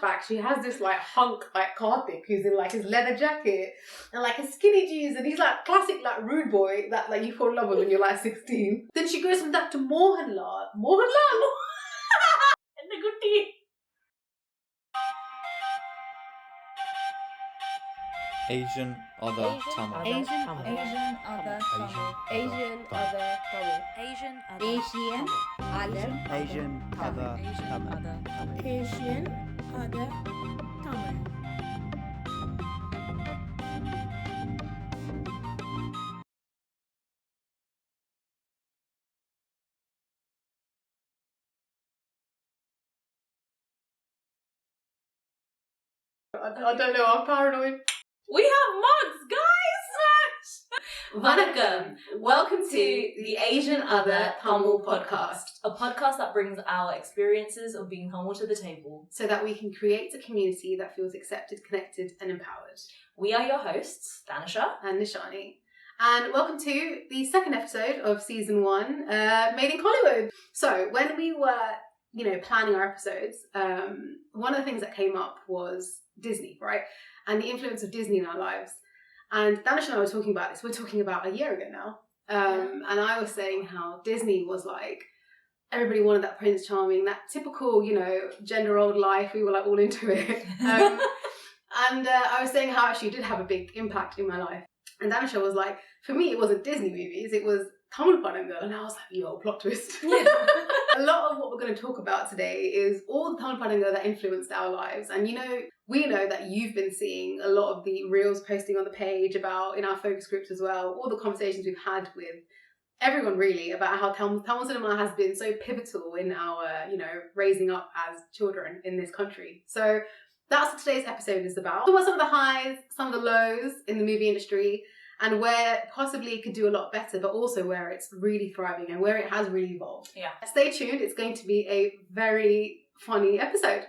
Back, she has this like hunk like Karthik who's in like his leather jacket and like his skinny jeans, and he's like classic like rude boy that like you fall in love with when you're like 16. Then she goes from that to Mohanlal and the good tea. Asian, other, Tamil. Asian, other, Tamil. Asian, other, Tamil. Asian, Asian, other, Asian, other, Tamil. Asian, other, Tamil. I don't know, I'm paranoid. We have mugs, guys! Vanakkam. Welcome to the Asian Other Tamil podcast. A podcast that brings our experiences of being Tamil to the table. So that we can create a community that feels accepted, connected and empowered. We are your hosts, Danisha and Nishani. And welcome to the second episode of season 1, Made in Kollywood. So when we were, planning our episodes, one of the things that came up was Disney, right? And the influence of Disney in our lives. And Danish and I were talking about this. We're talking about a year ago now. And I was saying how Disney was like, everybody wanted that Prince Charming, that typical, gender old life. We were like all into it. And I was saying how actually it did have a big impact in my life. And Danisha was like, for me, it wasn't Disney movies, it was Tamil Padanga. And I was like, yo, plot twist. Yeah. A lot of what we're going to talk about today is all the Tamil Padanga that influenced our lives. And we know that you've been seeing a lot of the reels posting on the page about, in our focus groups as well, all the conversations we've had with everyone really about how Tamil cinema has been so pivotal in our, raising up as children in this country. So that's what today's episode is about. Talk about some of the highs, some of the lows in the movie industry, and where possibly it could do a lot better, but also where it's really thriving and where it has really evolved. Yeah. Stay tuned. It's going to be a very funny episode.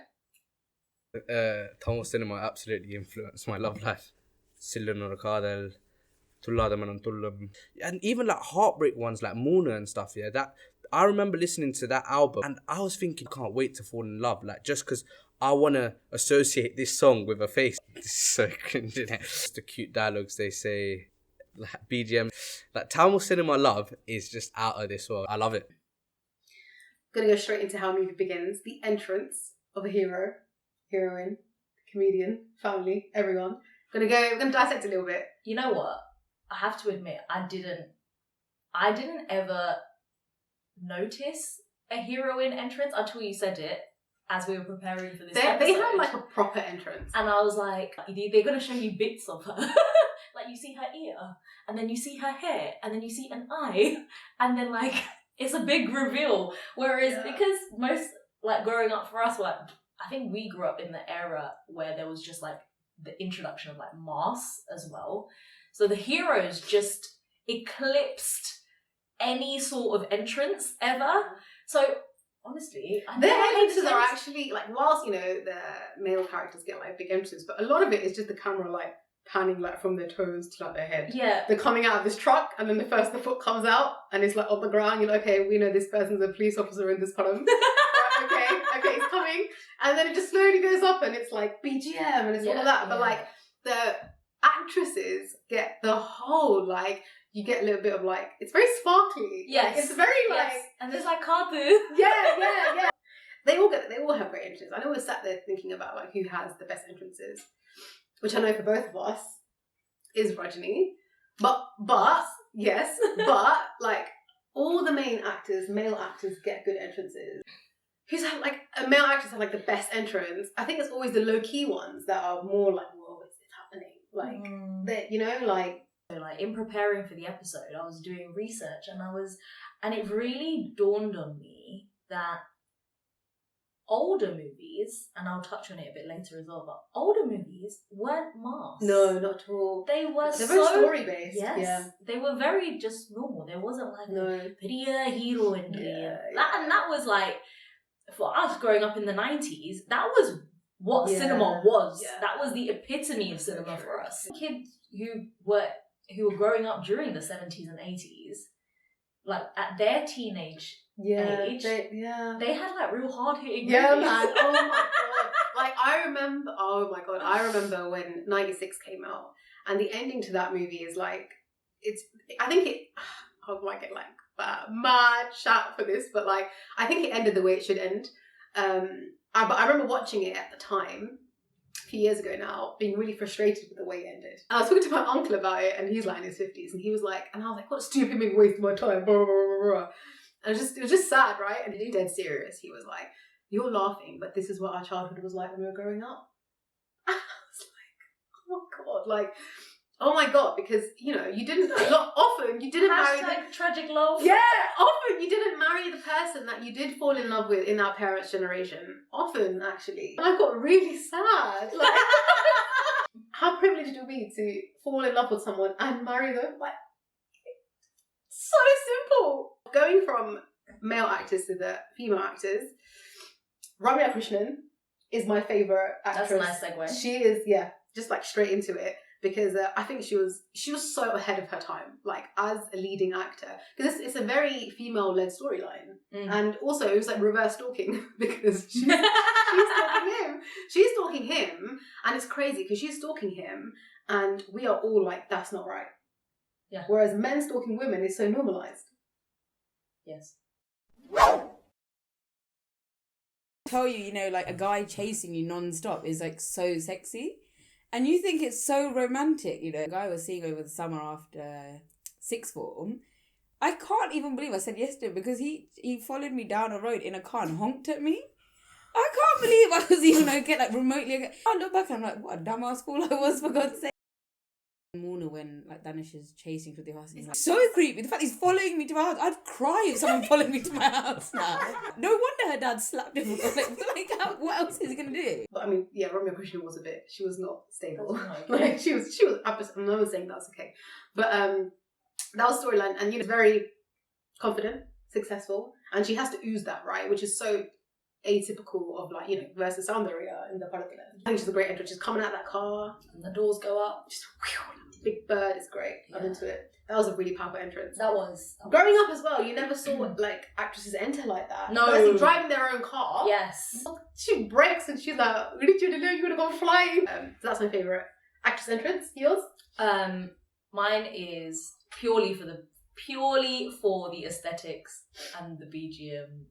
Tamil cinema absolutely influenced my love life. Sillanora Kadal, Tulladamanam Tullam, and even like heartbreak ones like Mona and stuff. Yeah, that I remember listening to that album, and I was thinking, can't wait to fall in love. Like just because I want to associate this song with a face. This is so cringe, isn't it? Just the cute dialogues they say, like BGM, like Tamil cinema love is just out of this world. I love it. Gonna go straight into how a movie begins. The entrance of a hero, heroine, comedian, family, everyone. We're gonna dissect a little bit. You know what? I have to admit, I didn't ever notice a heroine entrance until you said it as we were preparing for this episode. They have like a proper entrance. And I was like, they're going to show you bits of her. Like you see her ear, and then you see her hair, and then you see an eye, and then like, it's a big reveal. Whereas because most, like growing up for us, like, I think we grew up in the era where there was just like the introduction of like mass as well. So the heroes just eclipsed any sort of entrance ever. So honestly, their entrances are actually like, whilst the male characters get like big entrances, but a lot of it is just the camera like panning like from their toes to like their head. Yeah, they're coming out of this truck, and then the foot comes out, and it's like on the ground. You're like, okay, we know this person's a police officer in this film. Right, okay, it's coming, and then it just slowly goes up, and it's like BGM, and it's all of that. But like the actresses get the whole like. You get a little bit of like, it's very sparkly. Yes. Like, it's very like... And there's like taboo. Yeah. They all have great entrances. I know we're sat there thinking about like who has the best entrances, which I know for both of us is Rajini. But like all the male actors get good entrances. Who's have like, male actors have like the best entrance. I think it's always the low-key ones that are more like, whoa, it's happening. Like, like... So like in preparing for the episode, I was doing research and it really dawned on me that older movies, and I'll touch on it a bit later as well, but older movies weren't masked. No, not at all. They're very story based. Yes. Yeah. They were very just normal. There wasn't like a Priya hero in that was like, for us growing up in the 90s, that was what cinema was. Yeah. That was the epitome of cinema for us. Kids who were growing up during the 70s and 80s, like at their teenage age, they had like real hard hitting movies. Man, oh my god. Like, I remember, oh my God, I remember when 96 came out, and the ending to that movie is like, I think it, I might get like mad shout for this, but like, I think it ended the way it should end. But I remember watching it at the time, a few years ago now, being really frustrated with the way it ended. And I was talking to my uncle about it, and he's like in his 50s, and he was like, and I was like, what stupid maybe wasting my time, blah, blah, blah, blah. And it was just sad, right? And he dead serious. He was like, you're laughing, but this is what our childhood was like when we were growing up. I was like, oh my God, like, oh my God, because, you know, you didn't, often you didn't marry tragic love. Yeah, often you didn't marry the person that you did fall in love with in our parents' generation. Often, actually. And I got really sad. Like, how privileged are we to fall in love with someone and marry them? Like, so simple. Going from male actors to the female actors, Ramya Krishnan is my favourite actress. That's a nice segue. She is, yeah, just like straight into it. Because I think she was so ahead of her time, like as a leading actor. Because it's a very female-led storyline, and also it was like reverse stalking because she's stalking him. She's stalking him, and it's crazy because she's stalking him, and we are all like, that's not right. Yeah. Whereas men stalking women is so normalized. Yes. Tell you, you know, like a guy chasing you non-stop is like so sexy. And you think it's so romantic, you know. The guy I was seeing over the summer after sixth form, I can't even believe I said yes to him because he followed me down a road in a car and honked at me. I can't believe I was even okay, like remotely okay. I look back and I'm like, what a dumbass fool I was, for God's sake. Mona, when like Danish is chasing through the house, he's like, so creepy. The fact he's following me to my house, I'd cry if someone followed me to my house now. No wonder her dad slapped him. What else is he gonna do? But I mean, yeah, Ramya Krishnan was she was not stable. That's not Like she was I'm not saying that's okay, but that was storyline, and you know, very confident, successful, and she has to ooze that, right, which is so atypical of like, you know, versus Soundarya in the Palatala. I think she's a great entrance. She's coming out that car, And the doors go up. just big bird is great. I'm into it. That was a really powerful entrance. That was Growing up as well, you never saw like actresses enter like that. No. Firstly, driving their own car. Yes. She breaks and she's like, you're gonna go flying. So that's my favourite actress entrance. Yours? Mine is purely for the aesthetics, and the BGM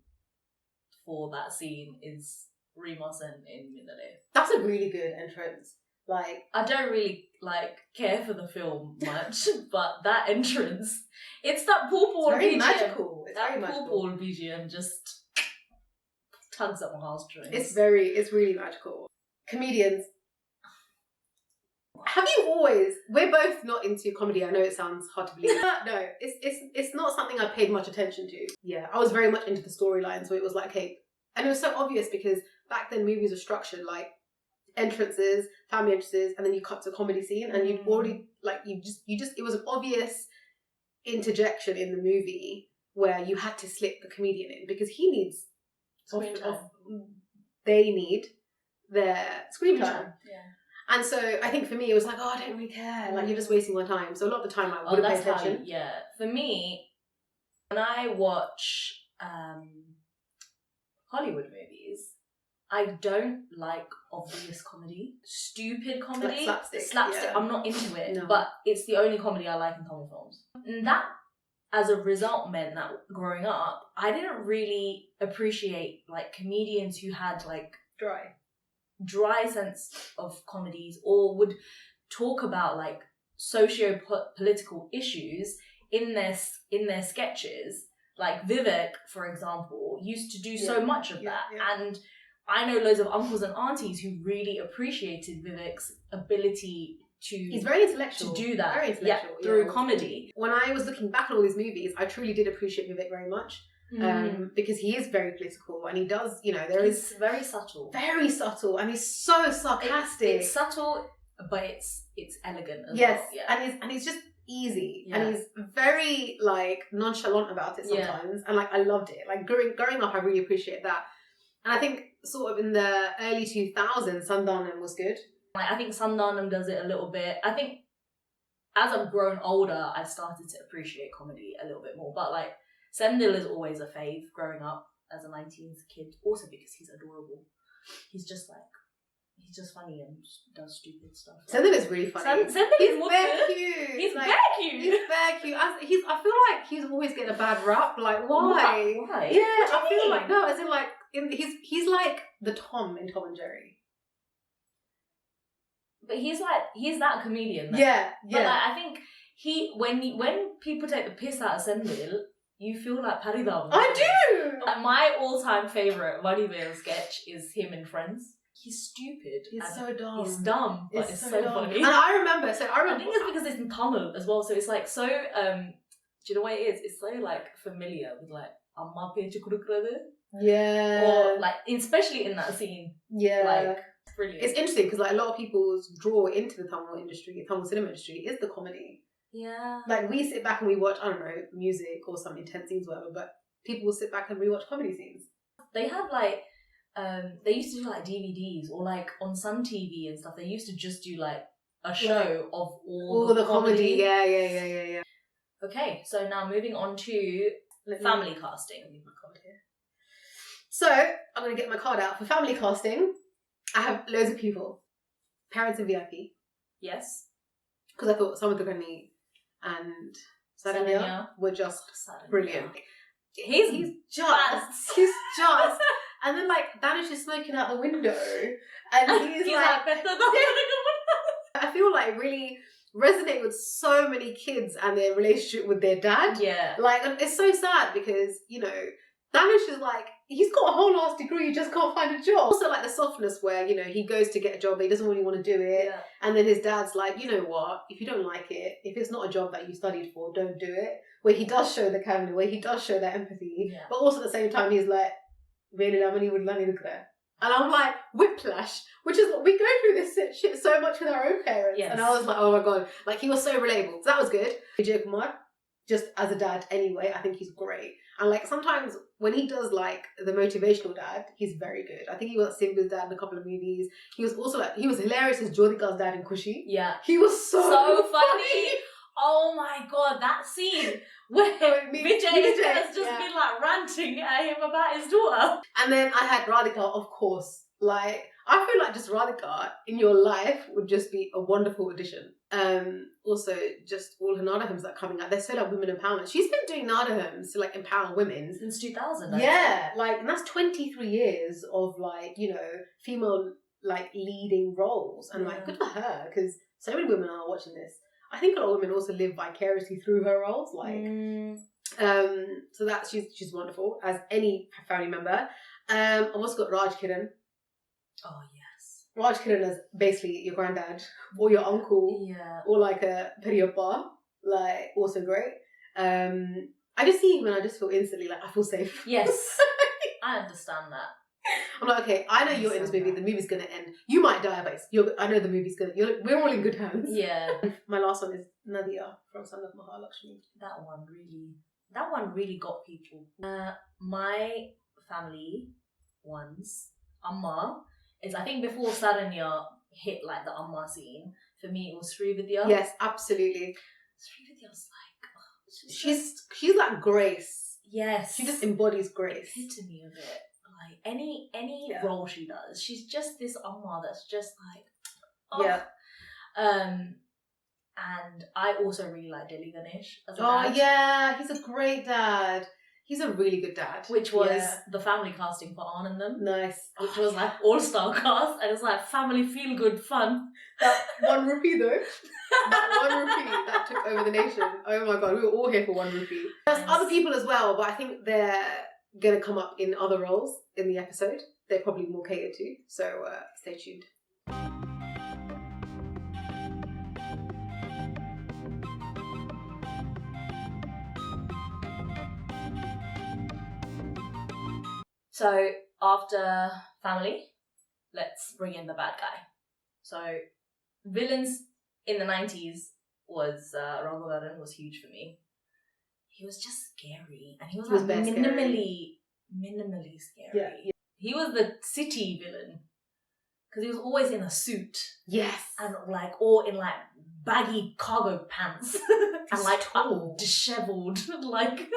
for that scene is Rima Sen in Minale. That's a really good entrance. Like, I don't really care for the film much, but that entrance, it's that Paul very BGM. magical. It's That very magical. Paul BGM just tugs at my heartstrings. It's really magical. Comedians. Have you always? We're both not into comedy. I know it sounds hard to believe. No, it's not something I paid much attention to. Yeah, I was very much into the storyline, so it was like, okay, and it was so obvious because back then movies were structured like entrances, family entrances, and then you cut to a comedy scene, and you'd already like you just it was an obvious interjection in the movie where you had to slip the comedian in because he needs they need their screen time. Yeah. And so I think for me, it was like, oh, I don't really care. Like, you're just wasting my time. So a lot of the time I wouldn't pay attention. For me, when I watch Hollywood movies, I don't like obvious comedy. Stupid comedy. Like slapstick. Yeah. I'm not into it. No. But it's the only comedy I like in Tamil films. And that, as a result, meant that growing up, I didn't really appreciate, like, comedians who had, like, dry sense of comedies, or would talk about like socio-political issues in their sketches. Like Vivek, for example, used to do so much of that. And I know loads of uncles and aunties who really appreciated Vivek's ability to... He's very intellectual. To do that. Very intellectual. Through comedy. When I was looking back at all these movies, I truly did appreciate Vivek very much. Because he is very political, and he does, you know, He's very subtle. Very subtle, and he's so sarcastic. It's subtle, but it's elegant as yes, well. Yeah. And he's just easy, and he's very like nonchalant about it sometimes, and like I loved it. Like growing up, I really appreciate that, and I think sort of in the early 2000s, Sandhanam was good. Like, I think Sandhanam does it a little bit. I think as I've grown older, I've started to appreciate comedy a little bit more, but like Sendil is always a fave growing up as a 19th kid, also because he's adorable. He's just like he's just funny and does stupid stuff. Sendil is really funny. Sendil He's is very cute. He's like, very cute. He's very cute. I feel like he's always getting a bad rap. Like, why? Why? Yeah, What I do you feel mean? like no, as in like he's like the Tom in Tom and Jerry. But he's that comedian. Yeah, But like, I think when people take the piss out of Sendil, you feel like Paridam. I do. Like, my all-time favourite Vadivel sketch is him in Friends. He's stupid. He's and so dumb. He's dumb, but it's so dumb. funny. And I remember. I I think it's because it's in Tamil as well, so it's like so. Do you know what it is? It's so like familiar with like amma pechu kudukradhu. Yeah. Or like, especially in that scene. Yeah. Like, brilliant. It's interesting because like a lot of people's draw into the Tamil industry, Tamil cinema industry, is the comedy. Yeah. Like we sit back and we watch, I don't know, music or some intense scenes, whatever. But people will sit back and rewatch comedy scenes. They have like, they used to do like DVDs or like on Sun TV and stuff. They used to just do like a show of all the comedy. Yeah. Okay, so now moving on to family casting. Leave my card here. So I'm gonna get my card out for family casting. I have loads of people, parents in VIP, Yes. because I thought Samudragani and Saranya were just brilliant. He's just, and then like Danish is smoking out the window, and he's like, I feel like really resonate with so many kids and their relationship with their dad. Yeah. Like, and it's so sad because, you know, Danish is like, he's got a whole ass degree, he just can't find a job. Also like the softness where, you know, he goes to get a job, but he doesn't really want to do it. Yeah. And then his dad's like, you know what, if you don't like it, if it's not a job that you studied for, don't do it. Where he does show the kindness, where he does show that empathy. Yeah. But also at the same time, he's like, really, I'm would learn it there. And I'm like, whiplash, which is what we go through this shit so much with our own parents. Yes. And I was like, oh my God, like he was so relatable. So that was good. Vijay Kumar, just as a dad anyway, I think he's great. And like sometimes when he does like the motivational dad, he's very good. I think he was Simba's dad in a couple of movies. He was also like, he was hilarious as Jodika's dad in Kushi. Yeah. He was so funny. Oh my God, that scene where Vijay has just been like ranting at him about his daughter. And then I had Radhika, of course. Like, I feel like just Radhika in your life would just be a wonderful addition. Also, just all her Nadahems that are coming out. They're so like women empowerment. She's been doing Nadahems to like empower women. Since 2000. Yeah, like, and that's 23 years of like, you know, female like leading roles. And like, good for her, because so many women are watching this. I think a lot of women also live vicariously through her roles. Like, so that she's wonderful as any family member. I've also got Raj Kiran. Oh yes. Raj Kiran is basically your granddad or your uncle, Yeah. or like a Periyappa, like also great. I just see him and I just feel instantly like I feel safe. Yes. I understand that. I'm like, okay, I know you're in this movie. The movie's gonna end. You might die, but I know the movie's gonna. We're all in good hands. Yeah. My last one is Nadia from Son of Mahalakshmi. That one really got people. My family ones, Amma, is I think before Saranya hit like the Amma scene, for me it was Srividya. Yes, absolutely. Srividya's like, She's like Grace. yes. She just embodies Grace. epitome of it. Like any role she does, she's just this Amma that's just like, oh. Yeah. And I also really like Delhi Ganesh as a Oh dad. yeah, he's a great dad. He's a really good dad. Which was the family casting for Ann and them. Nice. Which was like all-star cast, and it's like family feel-good fun. That 1 rupee though. That 1 rupee that took over the nation. Oh my God, we were all here for 1 rupee. There's other people as well, but I think they're going to come up in other roles in the episode. They're probably more catered to, so stay tuned. So after family, let's bring in the bad guy. So villains in the 90s was Raghuvaran was huge for me. He was just scary, and he was like minimally scary. Yeah. He was the city villain because he was always in a suit. Yes. And like, or in like baggy cargo pants and like tall. disheveled, like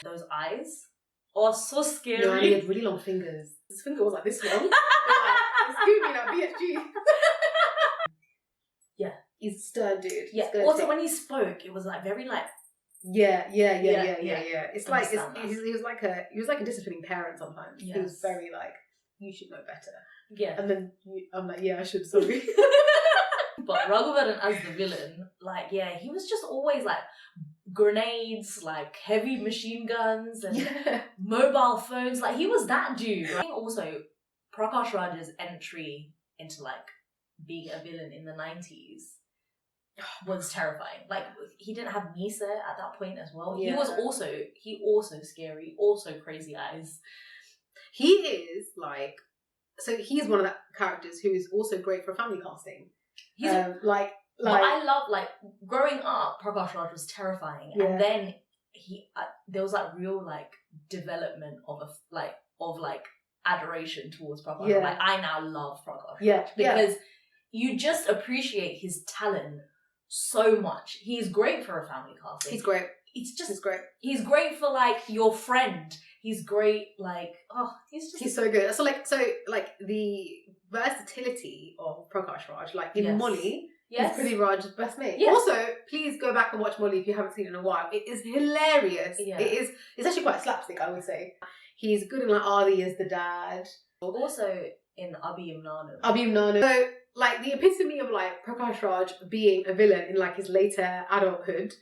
those eyes are so scary. No, and he had really long fingers. His finger was like this long. Excuse me now, BSG. Yeah. He's a stern dude. Yeah. He's gonna Also, take- when he spoke, it was like very like. Yeah. Yeah. It's like Understand that. he was like a disciplining parent sometimes. He was Yes. very like, you should know better. Yeah. And then I'm like, yeah, I should. Sorry. But Raghuvaran as the villain, like, yeah, he was just always like grenades, like heavy machine guns and Yeah. mobile phones. Like, he was that dude. I think also Prakash Raj's entry into like being a villain in the 90s was terrifying. Like, he didn't have Misa at that point as well. Yeah. He also scary, also crazy eyes. He is like, so he's one of the characters who is also great for family casting. He's like but I love, like, growing up, Prakash Raj was terrifying, Yeah. and then there was like real like development of adoration towards Prakash. Yeah. Like, I now love Prakash Yeah, because you just appreciate his talent so much. He's great for a family casting. he's great. It's just He's great. he's great for like your friend. He's great like He's so good. So the versatility of Prakash Raj, like in Yes. Molly, yes. is Prithvi Raj's best mate. Yes. Also, please go back and watch Molly if you haven't seen it in a while. It is hilarious. Yeah. It's actually quite slapstick, I would say. He's good in like Adi as the dad. Also in Abhiyam Nanu. Abhim Nanu. So like the epitome of like Prakash Raj being a villain in like his later adulthood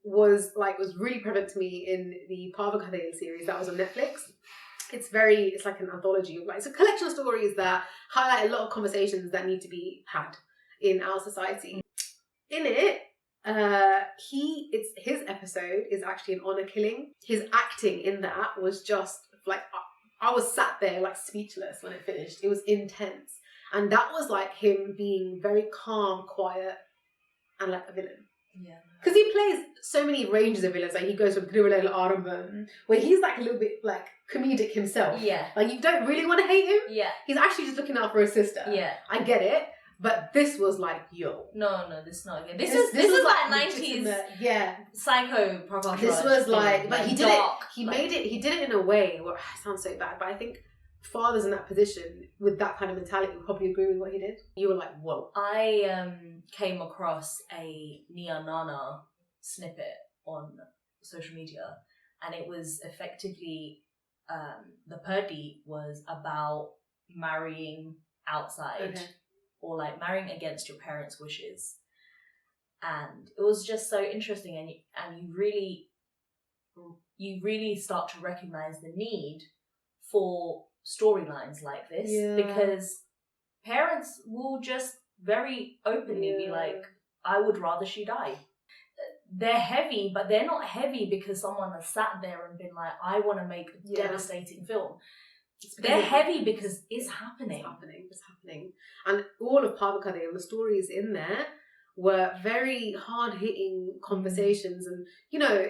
was really prevalent to me in the Parvakathail series that was on Netflix. It's like an anthology of it's a collection of stories that highlight a lot of conversations that need to be had in our society. In it, his episode is actually an honor killing. His acting in that was just like, I was sat there like speechless when it finished. It was intense. And that was like him being very calm, quiet, and like a villain. Yeah. Because he plays so many ranges of villains. Like he goes from Thiruvalel Arambam, where he's like a little bit like comedic himself. Yeah. Like you don't really want to hate him. Yeah. He's actually just looking out for his sister. Yeah. I get it. But this was like, yo. No, this is not good. This was is like 90s legitimate- Yeah. psycho Prakash This Raj was thing, like, but he did dark, it. He like- made it. He did it in a way where it sounds so bad, but I think fathers in that position with that kind of mentality would probably agree with what he did. You were like, whoa. I came across a Nia Nana snippet on social media, and it was effectively the Purdy was about marrying outside Okay. or like marrying against your parents' wishes, and it was just so interesting, and you really start to recognize the need for storylines like this. Yeah. Because parents will just very openly be Yeah. like, I would rather she die. They're heavy, but they're not heavy because someone has sat there and been like, I want to make a Yeah. devastating film. It's They're because heavy because it's happening. It's happening. And all of Parvakathail and the stories in there were very hard-hitting conversations. And, you know,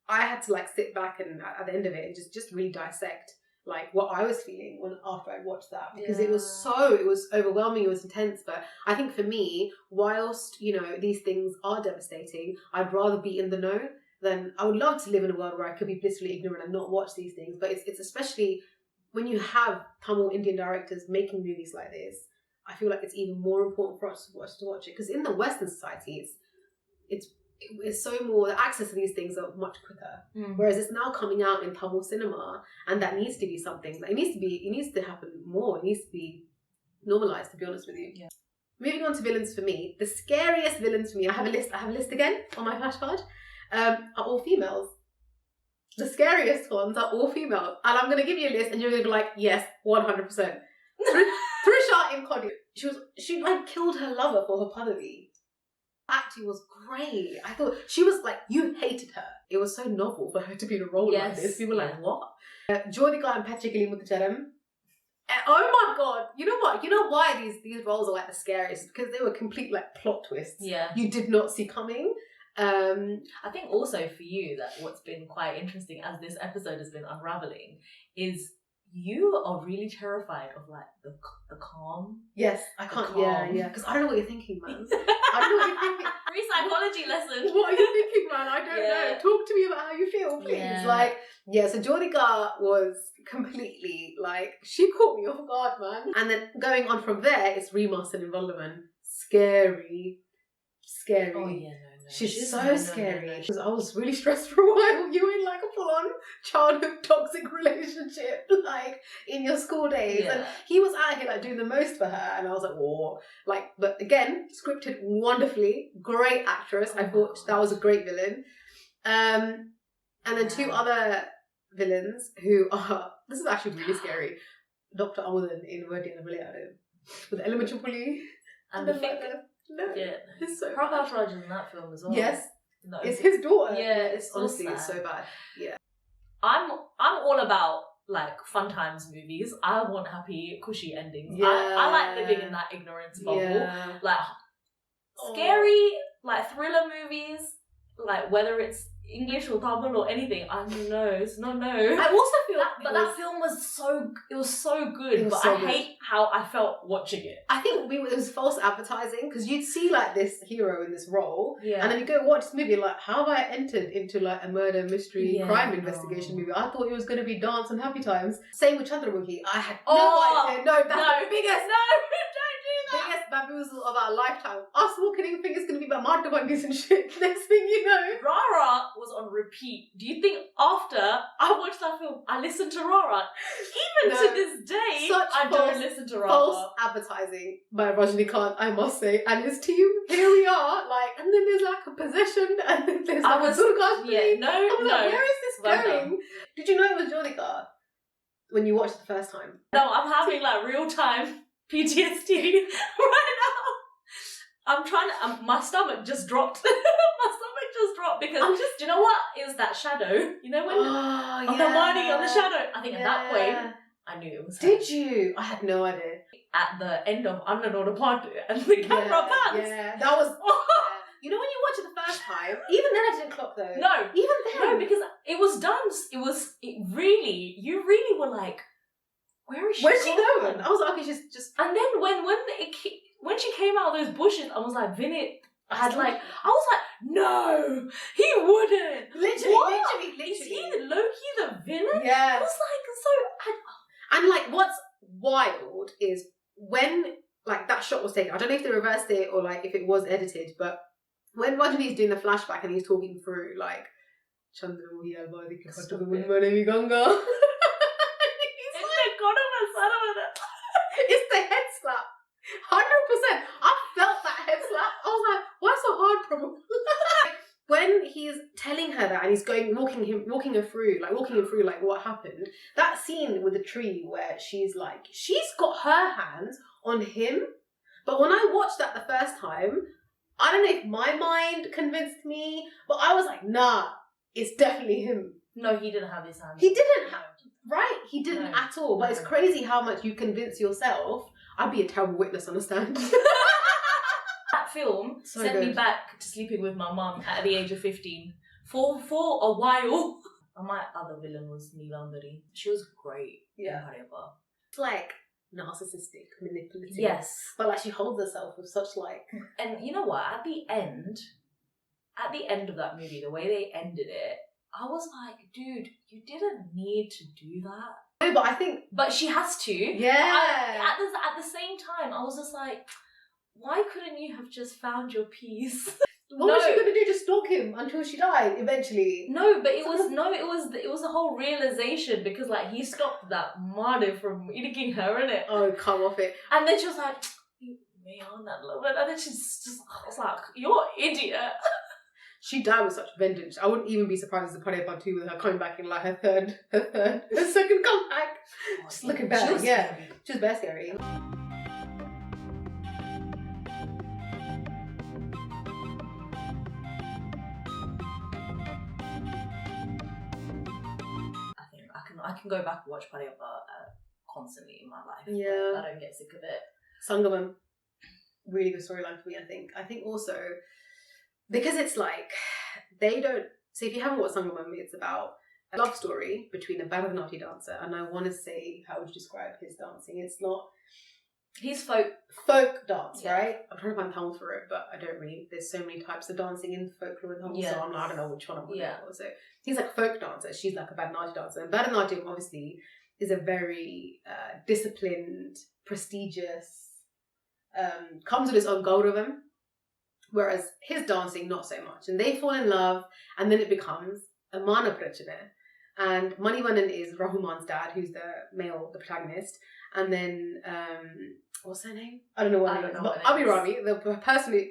I had to like sit back and at the end of it and just really dissect like what I was feeling after I watched that, because it was overwhelming, it was intense. But I think for me, whilst, you know, these things are devastating, I'd rather be in the know than I would love to live in a world where I could be blissfully ignorant and not watch these things. But it's especially when you have Tamil Indian directors making movies like this, I feel like it's even more important for us to watch it, because in the Western society, it's so more, the access to these things are much quicker. Whereas it's now coming out in Tamil cinema, and that needs to be something. Like, it needs to happen more. It needs to be normalized, to be honest with you. Yeah. Moving on to villains for me, the scariest villains for me, I have a list again on my flashcard, are all females. The scariest ones are all females. And I'm going to give you a list and you're going to be like, yes, 100%. Trisha in Kollywood, she like killed her lover for her padavi. Acting was great. I thought she was like, you hated her. It was so novel for her to be in a role like this. People were like, what? Jyotika and Petrikali Muthacharam. Oh my god! You know what? You know why these roles are like the scariest? Because they were complete like plot twists. Yeah. You did not see coming. I think also for you that what's been quite interesting as this episode has been unraveling is you are really terrified of like the calm. Yes, I can't. calm. Yeah. Because I don't know what you're thinking, man. I don't know what you're thinking. Free psychology lesson. What are you thinking, man? I don't Yeah. know. Talk to me about how you feel, please. Yeah. So Jodika was completely like, she caught me off guard, man. And then going on from there, it's remastered in Voloman. Scary. Oh yeah, no. She's so scary. Because I was really stressed for a while. You were in like a full-on childhood toxic relationship, like in your school days. Yeah. And he was out here like doing the most for her, and I was like, oh, like. But again, scripted wonderfully, great actress. I thought that was a great villain. And then two other villains who are. This is actually really scary. Dr. Amudan in Verdi and Malayadam with the elementary bully And the thing. No, Yeah, it's so Prakash bad. Raj in that film as well. Yes, No. it's his daughter. Yeah, It's honestly it's so bad. Yeah. I'm all about like fun times movies. I want happy, cushy endings. Yeah. I like living in that ignorance bubble. Yeah. Like scary, like thriller movies, like whether it's English or Tamil or anything. I know it's no. I also feel That film was so good. It was But so I good. hate how I felt watching it. I think it was false advertising because you'd see like this hero in this role, Yeah. and then you go watch this movie like, how have I entered into like a murder mystery Yeah, crime no. investigation movie? I thought it was going to be dance and happy times. Same with Chandramukhi. I had Oh, no idea. No, that's no. the biggest. No, don't do that. Biggest bamboozle of our lifetime. Us walking in think it's going to be about Martabangis and shit. Next thing you know. Rara was on repeat. Do you think after I watched that film, I listened to Rara? Even No. to this day, Such I false- don't listen to Rara. False advertising by Rajinikanth, I must say, and his team. Here we are, like, and then there's like a possession, and then there's I like was- a Durga Yeah, stream. no, I'm no. like, where is this Well going? Did you know it was Jodika when you watched it the first time? No, I'm having like real time PTSD right now. I'm trying to. My stomach just dropped. My stomach just dropped because do you know what? It was that shadow. You know when Oh, on the body on the shadow. I think at that point I knew it was her. Did you? I had no idea. At the end of Annanoda Part and the camera pans. Yeah, that was. You know when you watch it the first time, even then I didn't clock though. No, Even then. no, because it was done. You really were like, where is she? Where's she gone? going? I was like, okay, she's just. And then when she came out of those bushes, I was like, Vinit had like, I was like, no, he wouldn't. Literally. Is he low-key the villain? Yeah. I was like, And like, what's wild is when like that shot was taken. I don't know if they reversed it or like if it was edited, but when Rajini's doing the flashback and he's talking through like Chandramukhi Albadi ke pattu Munmane Ganga. It's the head slap. 100%. I felt that head slap. I was like, why so hard, bro? When he's telling her that and he's walking him through like what happened, that scene with the tree where she's got her hands on him. But when I watched that the first time, I don't know if my mind convinced me, but I was like, nah, it's definitely him. no, he didn't have his hands. He didn't have, right? He didn't No. at all. But it's No. crazy how much you convince yourself. I'd be a terrible witness on the stand. That film So sent me good. back to sleeping with my mum at the age of 15. For a while. And my other villain was Neelandari. She was great. Yeah. in Hariyappa. It's like narcissistic, manipulative. Yes. But like she holds herself with such like. And you know what? At the end of that movie, the way they ended it, I was like, dude, you didn't need to do that. No, but I think. But she has to. Yeah. At the same time, I was just like, why couldn't you have just found your peace? What was she gonna do? Just stalk him until she died eventually? No, but it was the whole realization because like he stopped that mother from eating her in it, Oh, come off it. and then she was like, "You may on that love," and then she's just, I was like, "You're an idiot." She died with such vengeance. I wouldn't even be surprised if Pade Part 2 with her coming back in like her second comeback. Just looking better, She was yeah. scary. She was very scary. I think I can go back and watch Pariyappa constantly in my life. Yeah. I don't get sick of it. Sangamam, really good storyline for me, I think. I think also, because it's like, they don't, so if you haven't watched Sangamam, it's about a love story between a Bharatanatyam dancer, and I want to say, how would you describe his dancing? It's not He's folk. dance, Yeah. right? I'm trying to find Tamil for it, but I don't really. There's so many types of dancing in folklore and Tamil, so I don't know which one I'm going to go for. So he's like a folk dancer. She's like a Bharatanatyam dancer, and Bharatanatyam obviously is a very disciplined, prestigious, comes with its own gauravam, whereas his dancing not so much. And they fall in love, and then it becomes a mana prachana. And Manivannan is Rahuman's dad, who's the protagonist. And then, what's her name? I don't know what her name is. But Abhirami, the person who,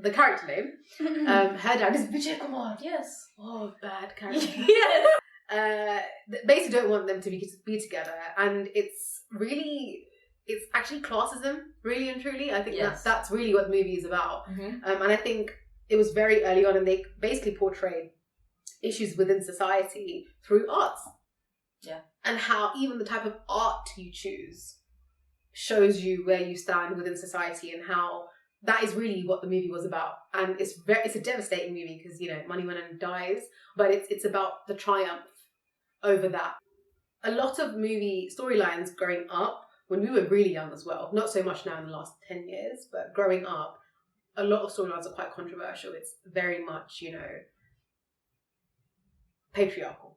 the character name, her dad is Vijay Kumar. Yes. Oh, bad character. Yes. Basically don't want them to be together. And it's actually classism, really and truly. I think that's really what the movie is about. Mm-hmm. And I think it was very early on, and they basically portrayed issues within society through arts. Yeah. And how even the type of art you choose shows you where you stand within society, and how that is really what the movie was about. And it's a devastating movie because, you know, Manivannan dies, but it's about the triumph over that. A lot of movie storylines growing up, when we were really young as well, not so much now in the last 10 years, but growing up, a lot of storylines are quite controversial. It's very much, you know, patriarchal.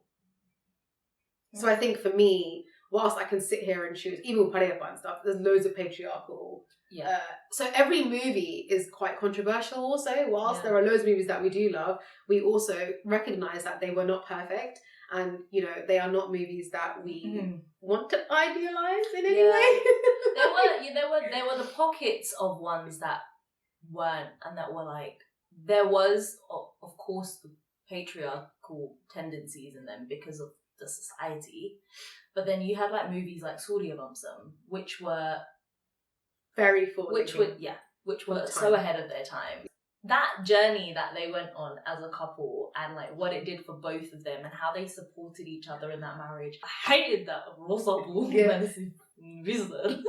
So I think for me, whilst I can sit here and choose, even with Pareyappa and stuff, there's loads of patriarchal. Yeah. So every movie is quite controversial also. Whilst there are loads of movies that we do love, we also recognise that they were not perfect. And, you know, they are not movies that we want to idealise in any way. There were the pockets of ones that weren't, and that were like, there was, of course, the patriarchal tendencies in them because of the society. But then you had like movies like Surya Vamsam, which were very forward. Which were so ahead of their time. That journey that they went on as a couple, and like what it did for both of them, and how they supported each other in that marriage. I hated that Rosabu Wizard.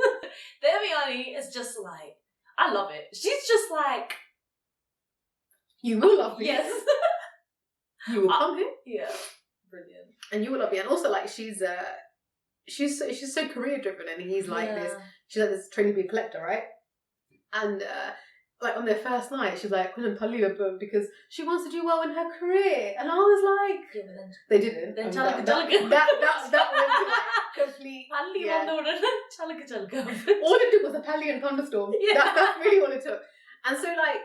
Devyani is just like, I love it. She's just like, you will love me. Yes. You will come here. Yeah. Brilliant. And you will love me. And also like she's so career driven, and he's like this. She's like this training to be a collector, right? And like on their first night, she's like, because she wants to do well in her career. And I was like, they didn't. Then that went to like complete. All it took was a Pali and thunderstorm. Yeah. That's really all it took. And so like,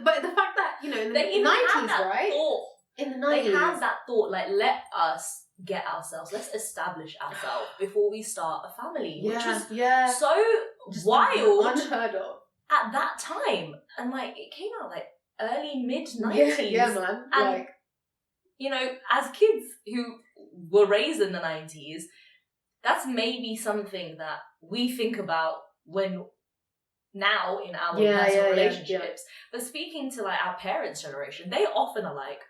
but the fact that, you know, in the 90s, right? Thought. In the 90s. They had that thought, like, let us get ourselves, let's establish ourselves before we start a family. Which was so just wild. Unheard of. At that time. And like, it came out like early mid-90s. Yeah, man. And, like, you know, as kids who were raised in the 90s, that's maybe something that we think about when now in our personal relationships. But speaking to like our parents' generation, they often are like,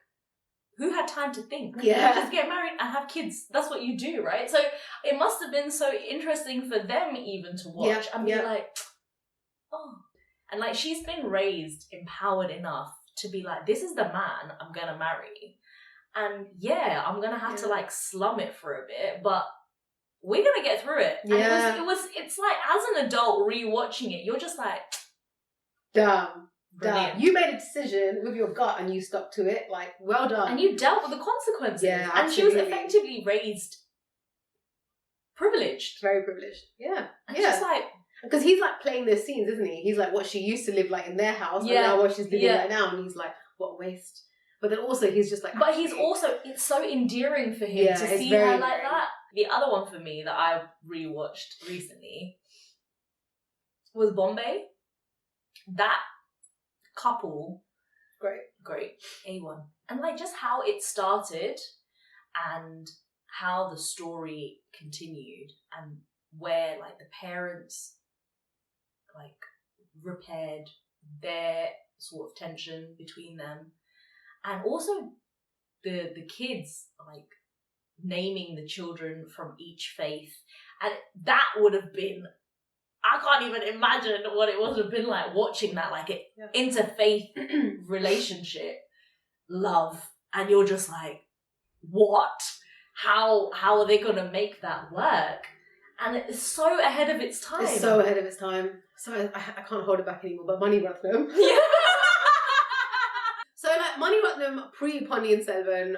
who had time to think? Yeah. You just get married and have kids. That's what you do, right? So it must have been so interesting for them even to watch and be like, oh. And like, she's been raised empowered enough to be like, this is the man I'm gonna marry. And I'm gonna have to like slum it for a bit, but we're gonna get through it. Yeah. And it's like, as an adult rewatching it, you're just like, damn. Brilliant. You made a decision with your gut and you stuck to it. Like, well done. And you dealt with the consequences. Yeah, and she was absolutely. effectively raised privileged. Very privileged. Yeah. And just like, because he's like playing those scenes, isn't he? He's like what she used to live like in their house, and now what she's living like now, and he's like, what a waste. But then also he's just like, but he's also, it's so endearing for him to see her like that. The other one for me that I rewatched recently was Bombay. That couple, great, A1. And like just how it started and how the story continued, and where like the parents like repaired their sort of tension between them, and also the kids like naming the children from each faith. And that would have been, I can't even imagine what it would have been like watching that, like interfaith relationship, love, and you're just like, what? how are they gonna make that work? And it's so ahead of its time. It's so ahead of its time. So I can't hold it back anymore. But Mani Ratnam. Yeah. So like Mani Ratnam pre-Ponniyin Selvan,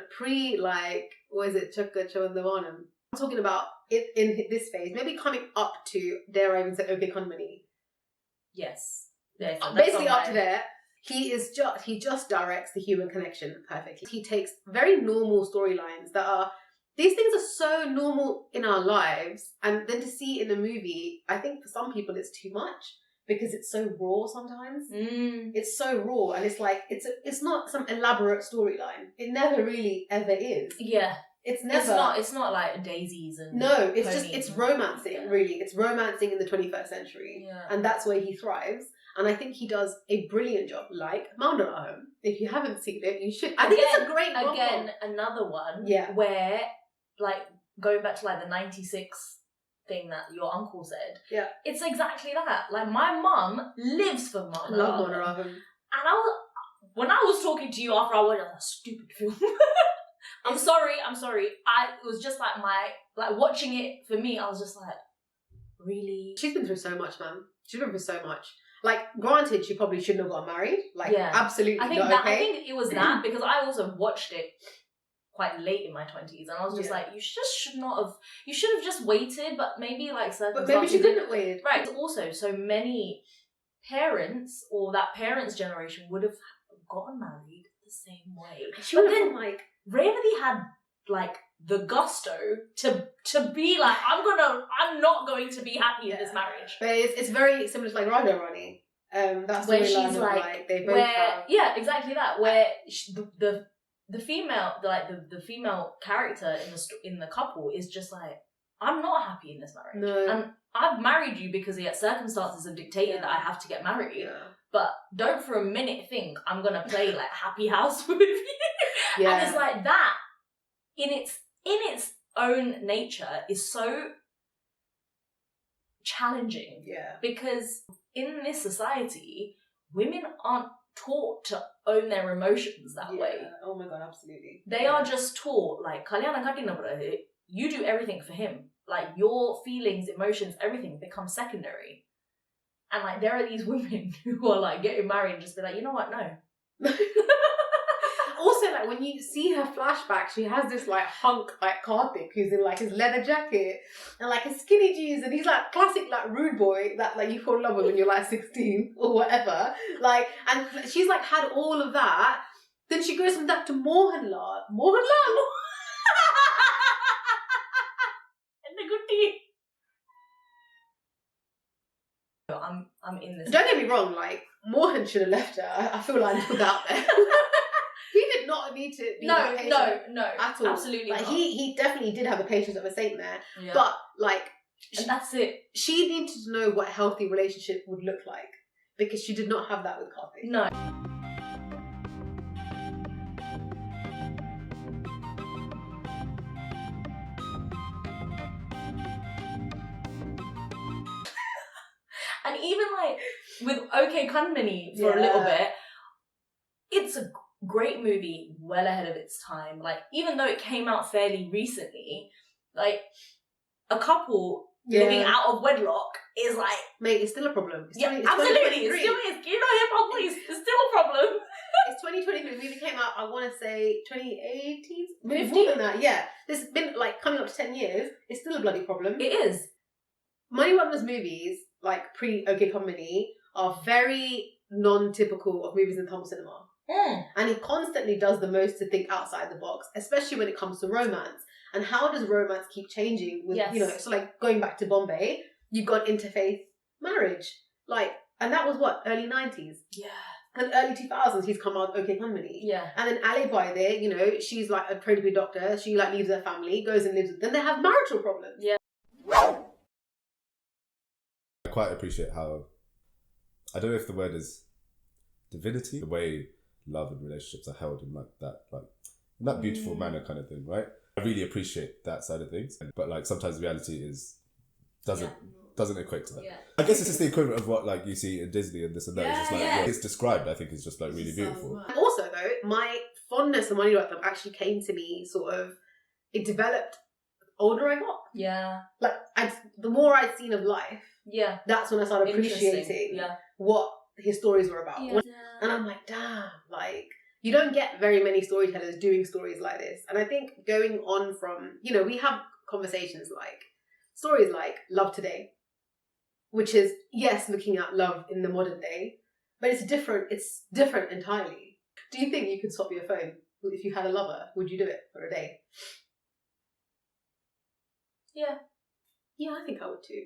what is it, Chakka Chavandavanam. I'm talking about it in this phase, maybe coming up to, dare I even say, OK Kanmani. Yes. Yeah, so Basically up to there, he just directs the human connection perfectly. He takes very normal storylines that are, these things are so normal in our lives, and then to see in a movie, I think for some people it's too much. Because it's so raw sometimes. It's so raw, and it's like it's not some elaborate storyline. It never really ever is. Yeah. It's never. It's not like daisies and No, it's ponies just it's and- romancing, yeah. really. It's romancing in the 21st century. Yeah. And that's where he thrives. And I think he does a brilliant job. Like Maundaraham. If you haven't seen it, you should. I think it's a great rom-com. Again, another one where, like, going back to like the 96 thing that your uncle said. Yeah. It's exactly that. Like, my mum lives for I Maundaraham. love Maundaraham. And when I was talking to you after I watched that stupid film, I'm sorry. It was just like watching it for me, I was just like, really? She's been through so much, man. She's been through so much. Like, granted, she probably shouldn't have got married. Like, Yeah. absolutely I think not that okay. I think it was that because I also watched it quite late in my 20s, and I was just like, you should have just waited, but maybe like circumstances. But maybe she couldn't have waited. Right. Also, so many parents or that parents' generation would have gotten married the same way. She But would have then, been like, Revati had like the gusto to be like, I'm not going to be happy in this marriage. but it's very similar to like Radha Rani. That's Where the she's line of, like, they both where have. yeah, exactly that. Where the female, the female character in the couple is just like, I'm not happy in this marriage, No. and I've married you because yet circumstances have dictated that I have to get married. Yeah. But don't for a minute think I'm gonna play like happy house with you. Yeah. And it's like that in its own nature is so challenging. Yeah. Because in this society, women aren't taught to own their emotions that way. Oh my god, absolutely. They are just taught, like, Kalyana Katinabra, you do everything for him. Like, your feelings, emotions, everything becomes secondary. And, like, there are these women who are, like, getting married and just be like, you know what, no. Also, like, when you see her flashback, she has this, like, hunk, like, Karthik, who's in, like, his leather jacket and, like, his skinny jeans, and he's, like, classic, like, rude boy that, like, you fall in love with when you're, like, 16 or whatever. Like, and she's, like, had all of that. Then she goes from that to Mohanlal. Mohanlal! And the good tea. I'm in this. Don't get me wrong, like, Mohan should have left her. I feel like I put that out there. He did not need to be that patient no, at all. absolutely like, not. He definitely did have the patience of a saint there. Yeah. But, like, and that's it. she needed to know what a healthy relationship would look like. Because she did not have that with Karthik. No. And even like with OK Kanmani for a little bit, it's a great movie, well ahead of its time. Like, even though it came out fairly recently, like, a couple living out of wedlock is like... Mate, it's still a problem. It's absolutely. 2023. It still is. You know hip hop, please. It's still a problem. It's 2023. The movie came out, I want to say, 2018? 15? More than that, yeah. This has been, like, coming up to 10 years. It's still a bloody problem. It is. Mani Ratnam's movies, like, pre-OK Comedy, are very non-typical of movies in Tamil cinema. And he constantly does the most to think outside the box, especially when it comes to romance. And how does romance keep changing with, you know, so like going back to Bombay, you've got interfaith marriage. Like, and that was what, early 90s? Yeah. And early 2000s, he's come out OK Company. Yeah. And then Ali Bai there, you know, she's like a trained to be a doctor. She like leaves her family, goes and lives with them. They have marital problems. Yeah. I quite appreciate how, I don't know if the word is divinity, the way love and relationships are held in like in that beautiful manner kind of thing, right? I really appreciate that side of things, but like sometimes reality doesn't equate to that. Yeah. I guess it's just the equivalent of what like you see in Disney and this and that. It's just like what it's described. I think is just like really beautiful. Also, though, my fondness of Mani Ratnam actually came to me sort of it developed the older I got. Yeah. Like, the more I'd seen of life, Yeah. that's when I started Interesting. appreciating Yeah. what his stories were about. Yeah. And I'm like, damn, like, you don't get very many storytellers doing stories like this. And I think going on from, you know, we have conversations like, stories like Love Today, which is, yes, looking at love in the modern day, but it's different entirely. Do you think you could swap your phone if you had a lover? Would you do it for a day? Yeah. Yeah, I think I would too.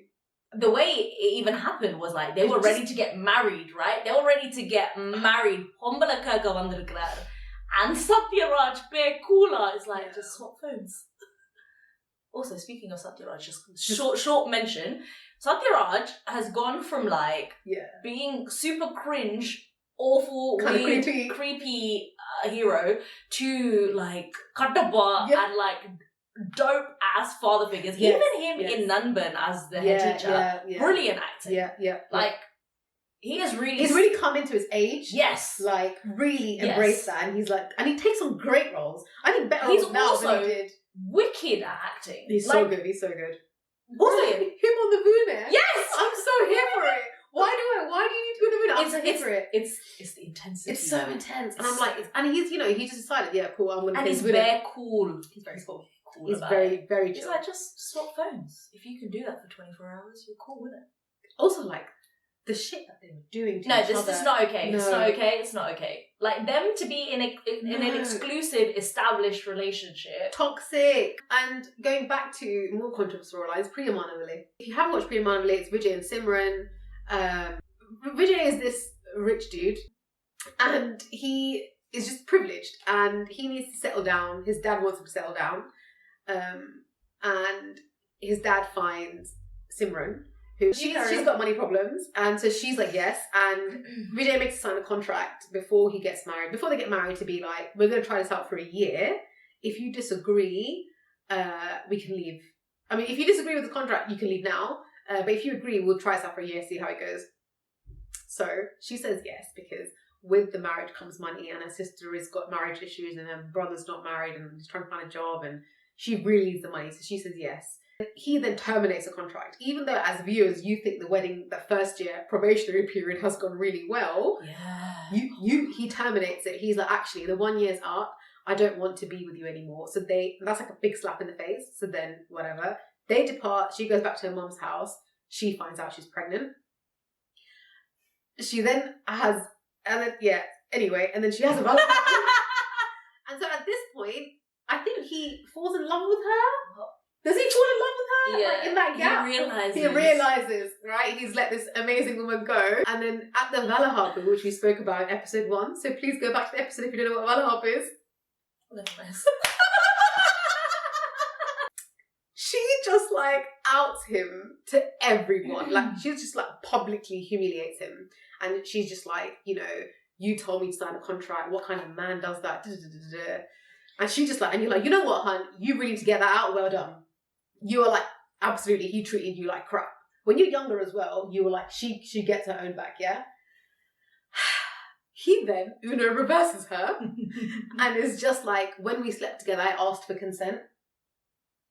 The way it even happened was like they were ready to get married, right? They were ready to get married. Pombalakaga vandirukrar. And Satyaraj Bekula is like, just swap phones. Also, speaking of Satyaraj, just short mention. Satyaraj has gone from like being super cringe, awful, kind of weird, creepy hero to like Kattappa and like dope ass father figures. Yes, Even him in Nanban as the head teacher, brilliant acting. Like he's really come into his age. Yes, like really embrace that, and he's like, and he takes on great roles. I think better he's roles now also than he did. Wicked at acting. He's like, so good. He's so good. Also, him on the Vune. Yes, I'm so here for it. Why do you need to go to the Vune? I'm so here for it. It's the intensity. It's so intense, and I'm like, and he's he just decided, yeah, cool, I'm gonna. And play he's Vune. very cool. He's very cool. Cool he's about very it. very chill. It's like just swap phones. If you can do that for 24 hours, you're cool with it. Also, like the shit that they were doing to each other. This is not okay. No. It's not okay. It's not okay. Like them to be in an exclusive, established relationship. Toxic. And going back to more controversial storylines, Priyamanavali. If you haven't watched Priyamanavali, it's Vijay and Simran. Vijay is this rich dude, and he is just privileged, and he needs to settle down. His dad wants him to settle down, and his dad finds Simran, who she's got money problems, and so she's like yes, and Vijay makes her sign a contract before they get married to be like, we're going to try this out for a year. If you disagree, we can leave. I mean, if you disagree with the contract, you can leave now, but if you agree, we'll try this out for a year, see how it goes. So she says yes, because with the marriage comes money, and her sister has got marriage issues, and her brother's not married and he's trying to find a job, and she really needs the money, so she says yes. He then terminates the contract, even though as viewers you think the wedding, that first year probationary period has gone really well. He terminates it. He's like, actually, the 1 year's up, I don't want to be with you anymore. So that's like a big slap in the face. So then whatever, they depart. She goes back to her mum's house. She finds out she's pregnant. She then has, and then and then she has a valid. And so at this point, I think he falls in love with her. Does he fall in love with her? Yeah. Like in that gap? He realizes, right? He's let this amazing woman go. And then at the Valaharpu, which we spoke about in episode 1, so please go back to the episode if you don't know what Valaharpu is. She just like outs him to everyone. Like she just like publicly humiliates him. And she's just like, you told me to sign a contract. What kind of man does that? And she just like, and you're like, you know what, hun? You really need to get that out. Well done. You are like, absolutely, he treated you like crap. When you're younger as well, you were like, she gets her own back, yeah? He then, reverses her and is just like, when we slept together, I asked for consent.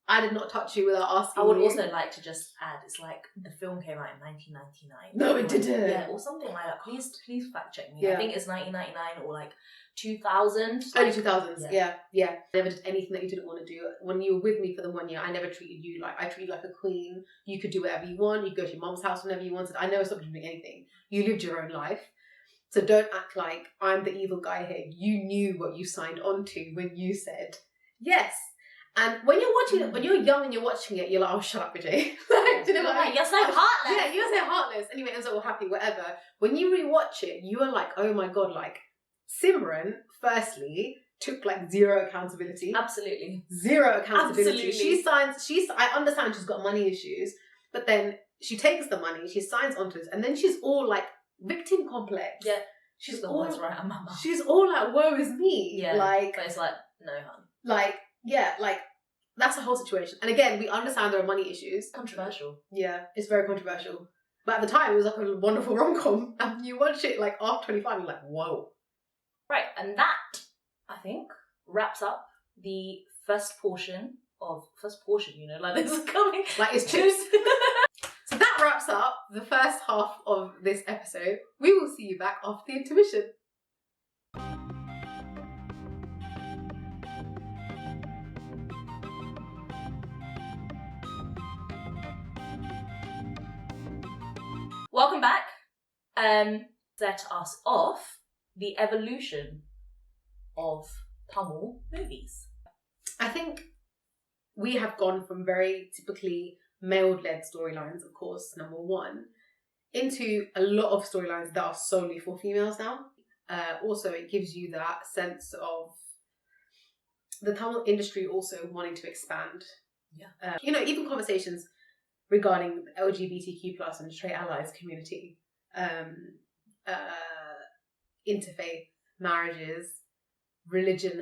I did not touch you without asking I would you. also like to just add, it's like the film came out in 1999. No, it didn't. Yeah, or something like that. Please fact check me. Yeah. I think it's 1999 or like 2000. Early 2000s, yeah. I never did anything that you didn't want to do. When you were with me for the 1 year, I never treated you like, I treated you like a queen. You could do whatever you want. You could go to your mum's house whenever you wanted. I never stopped you doing anything. You lived your own life. So don't act like I'm the evil guy here. You knew what you signed on to when you said yes. And when you're watching it, when you're young and you're watching it, you're like, oh, shut up, Vijay. Like, do you know what I mean? You're so heartless. Yeah, you're so heartless. Anyway, and so we're happy, whatever. When you rewatch it, you are like, oh my God, like, Simran, firstly, took like zero accountability. Absolutely. Zero accountability. Absolutely. I understand she's got money issues, but then she takes the money, she signs onto it, and then she's all like, victim complex. Yeah. She's the words right, mama. She's all like, woe is me. Yeah. Like, but it's like, no, hun. Like, yeah, like, that's the whole situation. And again, we understand there are money issues. Controversial. Yeah, it's very controversial. But at the time, it was like a wonderful rom-com. And you watch it like after 25, you're like, whoa. Right, and that, I think, wraps up the first portion of first portion, you know, like this is coming. Like it's chips. So that wraps up the first half of this episode. We will see you back after the intermission. Welcome back. Set us off the evolution of Tamil movies. I think we have gone from very typically male-led storylines, of course, number one, into a lot of storylines that are solely for females now. Also, it gives you that sense of the Tamil industry also wanting to expand. Yeah. Even conversations regarding the LGBTQ plus and straight allies community, interfaith marriages, religion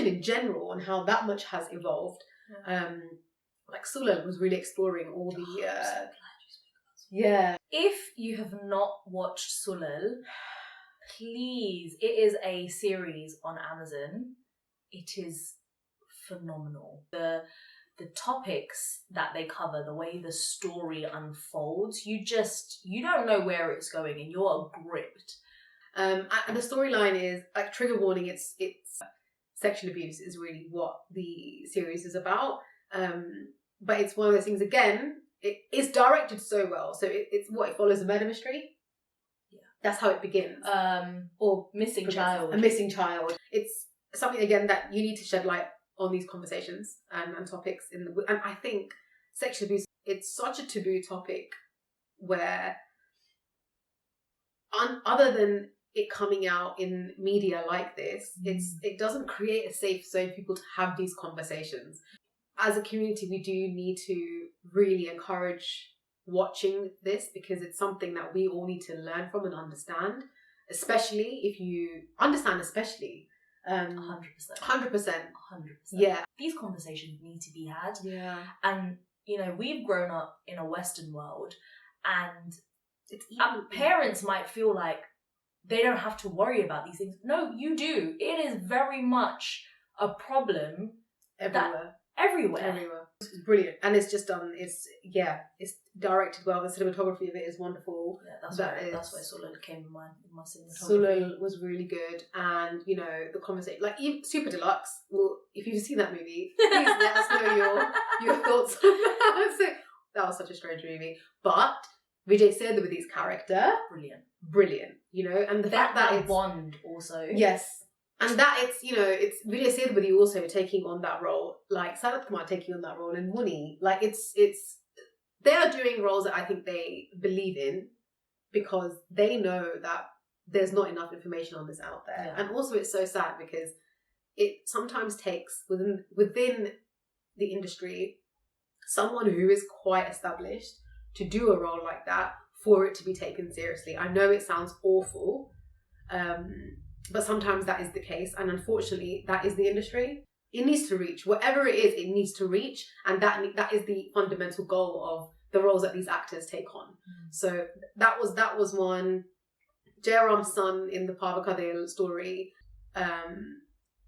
in general, and how that much has evolved. Like Sulal was really exploring all the. I'm so glad you spoke about Sulal. Yeah. If you have not watched Sulal, please, it is a series on Amazon. It is phenomenal. The topics that they cover, the way the story unfolds, you don't know where it's going and you're gripped. And the storyline is, like, trigger warning, it's sexual abuse is really what the series is about. But it's one of those things, again, it's directed so well. So it follows a murder mystery. Yeah. That's how it begins. Or missing child. A missing child. It's something, again, that you need to shed light on these conversations and topics and I think sexual abuse, it's such a taboo topic where other than it coming out in media like this, it doesn't create a safe zone for people to have these conversations. As a community, we do need to really encourage watching this because it's something that we all need to learn from and understand, especially if you understand, 100%. Yeah. These conversations need to be had. Yeah. And, we've grown up in a Western world and Our parents might feel like they don't have to worry about these things. No, you do. It is very much a problem everywhere. It's brilliant. And it's just done, it's directed well. The cinematography of it is wonderful. Yeah, that's why Sulal came in my cinematography. Sulal was really good. And, the conversation, like, even Super Deluxe, well, if you've seen that movie, please let us know your thoughts on that. So, that was such a strange movie. But Vijay Sethupathiy's character, brilliant, and the fact that it's bond also. Yes. And that it's Vijay Sethupathi also taking on that role, like Sanath Kumar taking on that role, and Muni, like it's they are doing roles that I think they believe in because they know that there's not enough information on this out there. Yeah. And also it's so sad because it sometimes takes within the industry someone who is quite established to do a role like that for it to be taken seriously. I know it sounds awful, but sometimes that is the case, and unfortunately that is the industry. It needs to reach whatever it is, it needs to reach, and that is the fundamental goal of the roles that these actors take on. So that was one. Jairam's son in the Pavakadel story, and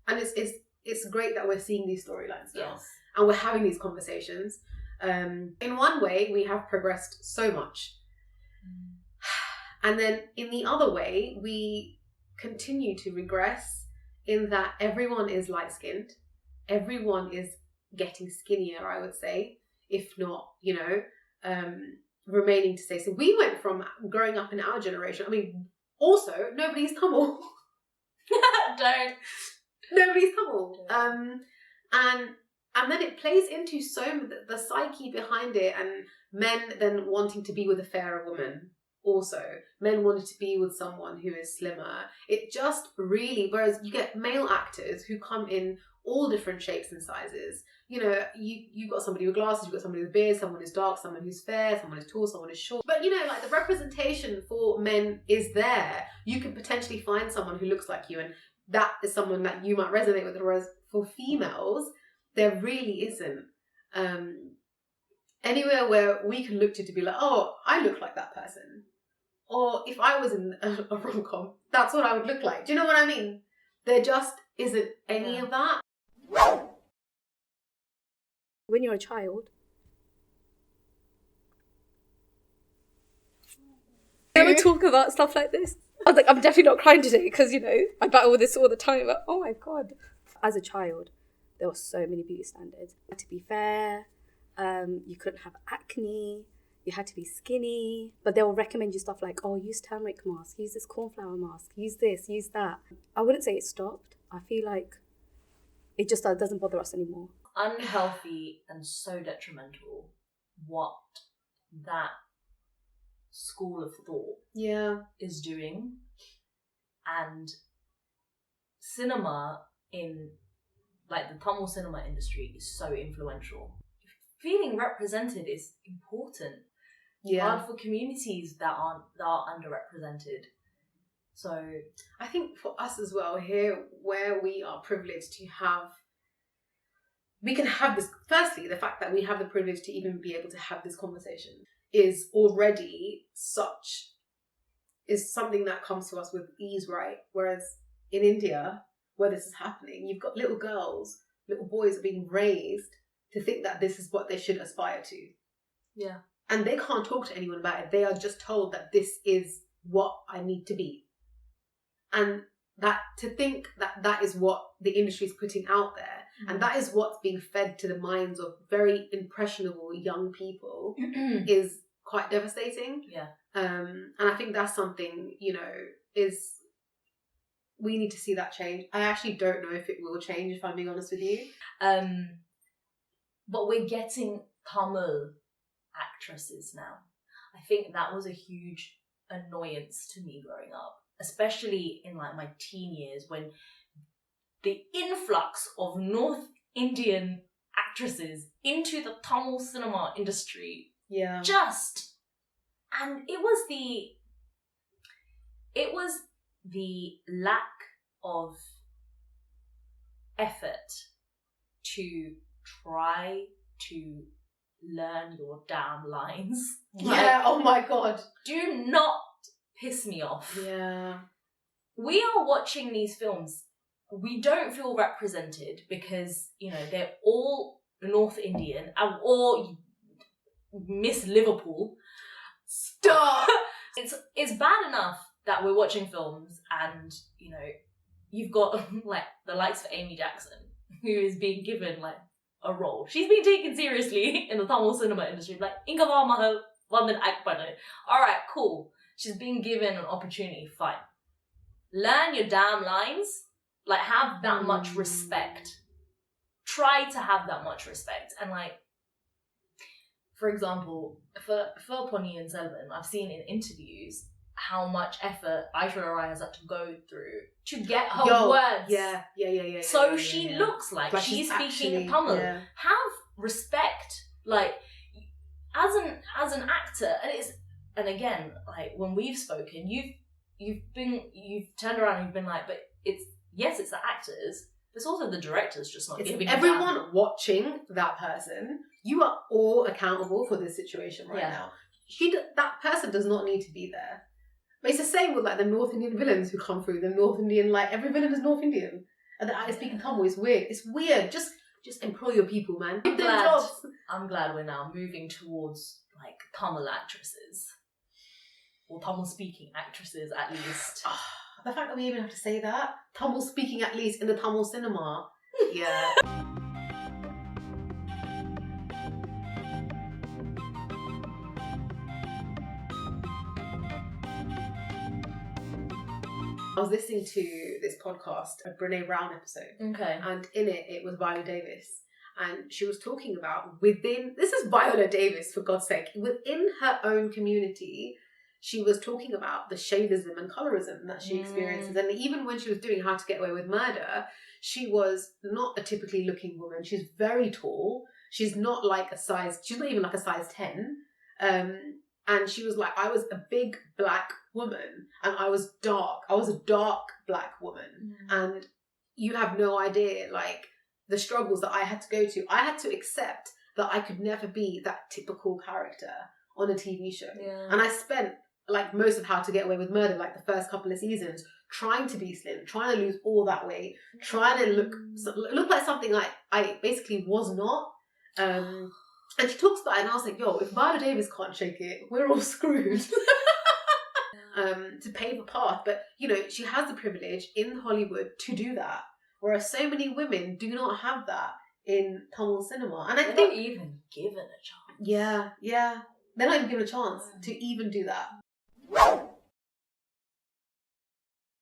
it's great that we're seeing these storylines now. Yes. And we're having these conversations. In one way, we have progressed so much. And then in the other way, we continue to regress in that everyone is light-skinned. Everyone is getting skinnier, I would say, if not, remaining to say. So we went from growing up in our generation, also, nobody's Tamil. Don't. Nobody's Tamil. And then it plays into the psyche behind it, and men then wanting to be with a fairer woman. Also, men wanting to be with someone who is slimmer. It just really, whereas you get male actors who come in all different shapes and sizes. You've got somebody with glasses, you've got somebody with beard, someone who's dark, someone who's fair, someone who's tall, someone who's short. But like the representation for men is there. You could potentially find someone who looks like you, and that is someone that you might resonate with. Whereas for females, there really isn't anywhere where we can look to be like, oh, I look like that person. Or if I was in a rom-com, that's what I would look like. Do you know what I mean? There just isn't any of that. When you're a child, I never talk about stuff like this. I was like, I'm definitely not crying today because, I battle with this all the time. But, oh my God. As a child, there were so many beauty standards. You had to be fair. You couldn't have acne. You had to be skinny. But they'll recommend you stuff like, oh, use turmeric mask, use this cornflower mask, use this, use that. I wouldn't say it stopped. I feel like it just doesn't bother us anymore. Unhealthy and so detrimental what that school of thought is doing, and cinema in like the Tamil cinema industry is so influential. Feeling represented is important. Hard for communities that are underrepresented. So I think for us as well here, where we are privileged to have, we can have this, firstly, the fact that we have the privilege to even be able to have this conversation is already is something that comes to us with ease, right? Whereas in India, where this is happening, you've got little girls, little boys are being raised to think that this is what they should aspire to. Yeah. And they can't talk to anyone about it. They are just told that this is what I need to be. And that to think that that is what the industry is putting out there, and that is what's being fed to the minds of very impressionable young people is quite devastating. Yeah. And I think that's something, is we need to see that change. I actually don't know if it will change, if I'm being honest with you. But we're getting Tamil actresses now. I think that was a huge annoyance to me growing up, especially in like my teen years, when the influx of North Indian actresses into the Tamil cinema industry and it was the lack of effort to try to learn your damn lines. Oh my God. Do not piss me off. Yeah. We are watching these films. We don't feel represented because, they're all North Indian or Miss Liverpool. Stop! It's bad enough that we're watching films and, you've got like the likes of Amy Jackson, who is being given like a role. She's being taken seriously in the Tamil cinema industry. Like, Inga va mahal vandan act pannu. Alright, cool. She's being given an opportunity, fine. Learn your damn lines. Like, have that much respect. Try to have that much respect. And like, for example, for Ponniyin Selvan, I've seen in interviews how much effort Aishwarya Rai has had to go through to get her words. Yeah. So she looks like she's speaking actually, Tamil. yeah. Have respect, like as an actor, and again, like when we've spoken, you've turned around and you've been like, but it's the actors, but it's also the directors just not giving everyone down. Watching that person. You are all accountable for this situation right now. That person does not need to be there. But it's the same with like the North Indian villains who come through. The North Indian, like every villain is North Indian, and the actor speaking Tamil is weird. It's weird. Just employ your people, man. Give them jobs. I'm glad we're now moving towards like Tamil actresses, or Tamil speaking actresses at least. The fact that we even have to say that Tamil speaking at least in the Tamil cinema, yeah. I was listening to this podcast, a Brene Brown episode. Okay. And in it was Viola Davis. And she was talking about this is Viola Davis, for God's sake, within her own community, she was talking about the shadism and colorism that she experiences. And even when she was doing How to Get Away with Murder, she was not a typically looking woman. She's very tall. She's not even like a size 10. And she was like, I was a big black woman and I was dark. I was a dark black woman. And you have no idea, like, the struggles that I had to go to. I had to accept that I could never be that typical character on a TV show. Yeah. And I spent, like, most of How to Get Away with Murder, like the first couple of seasons, trying to be slim, trying to lose all that weight, trying to look like something I basically was not. And she talks about it, and I was like, yo, if Viola Davis can't shake it, we're all screwed. To pave a path. But, you know, she has the privilege in Hollywood to do that. Whereas so many women do not have that in Tamil cinema. And I They're think... not even given a chance. Yeah. They're not even given a chance to even do that.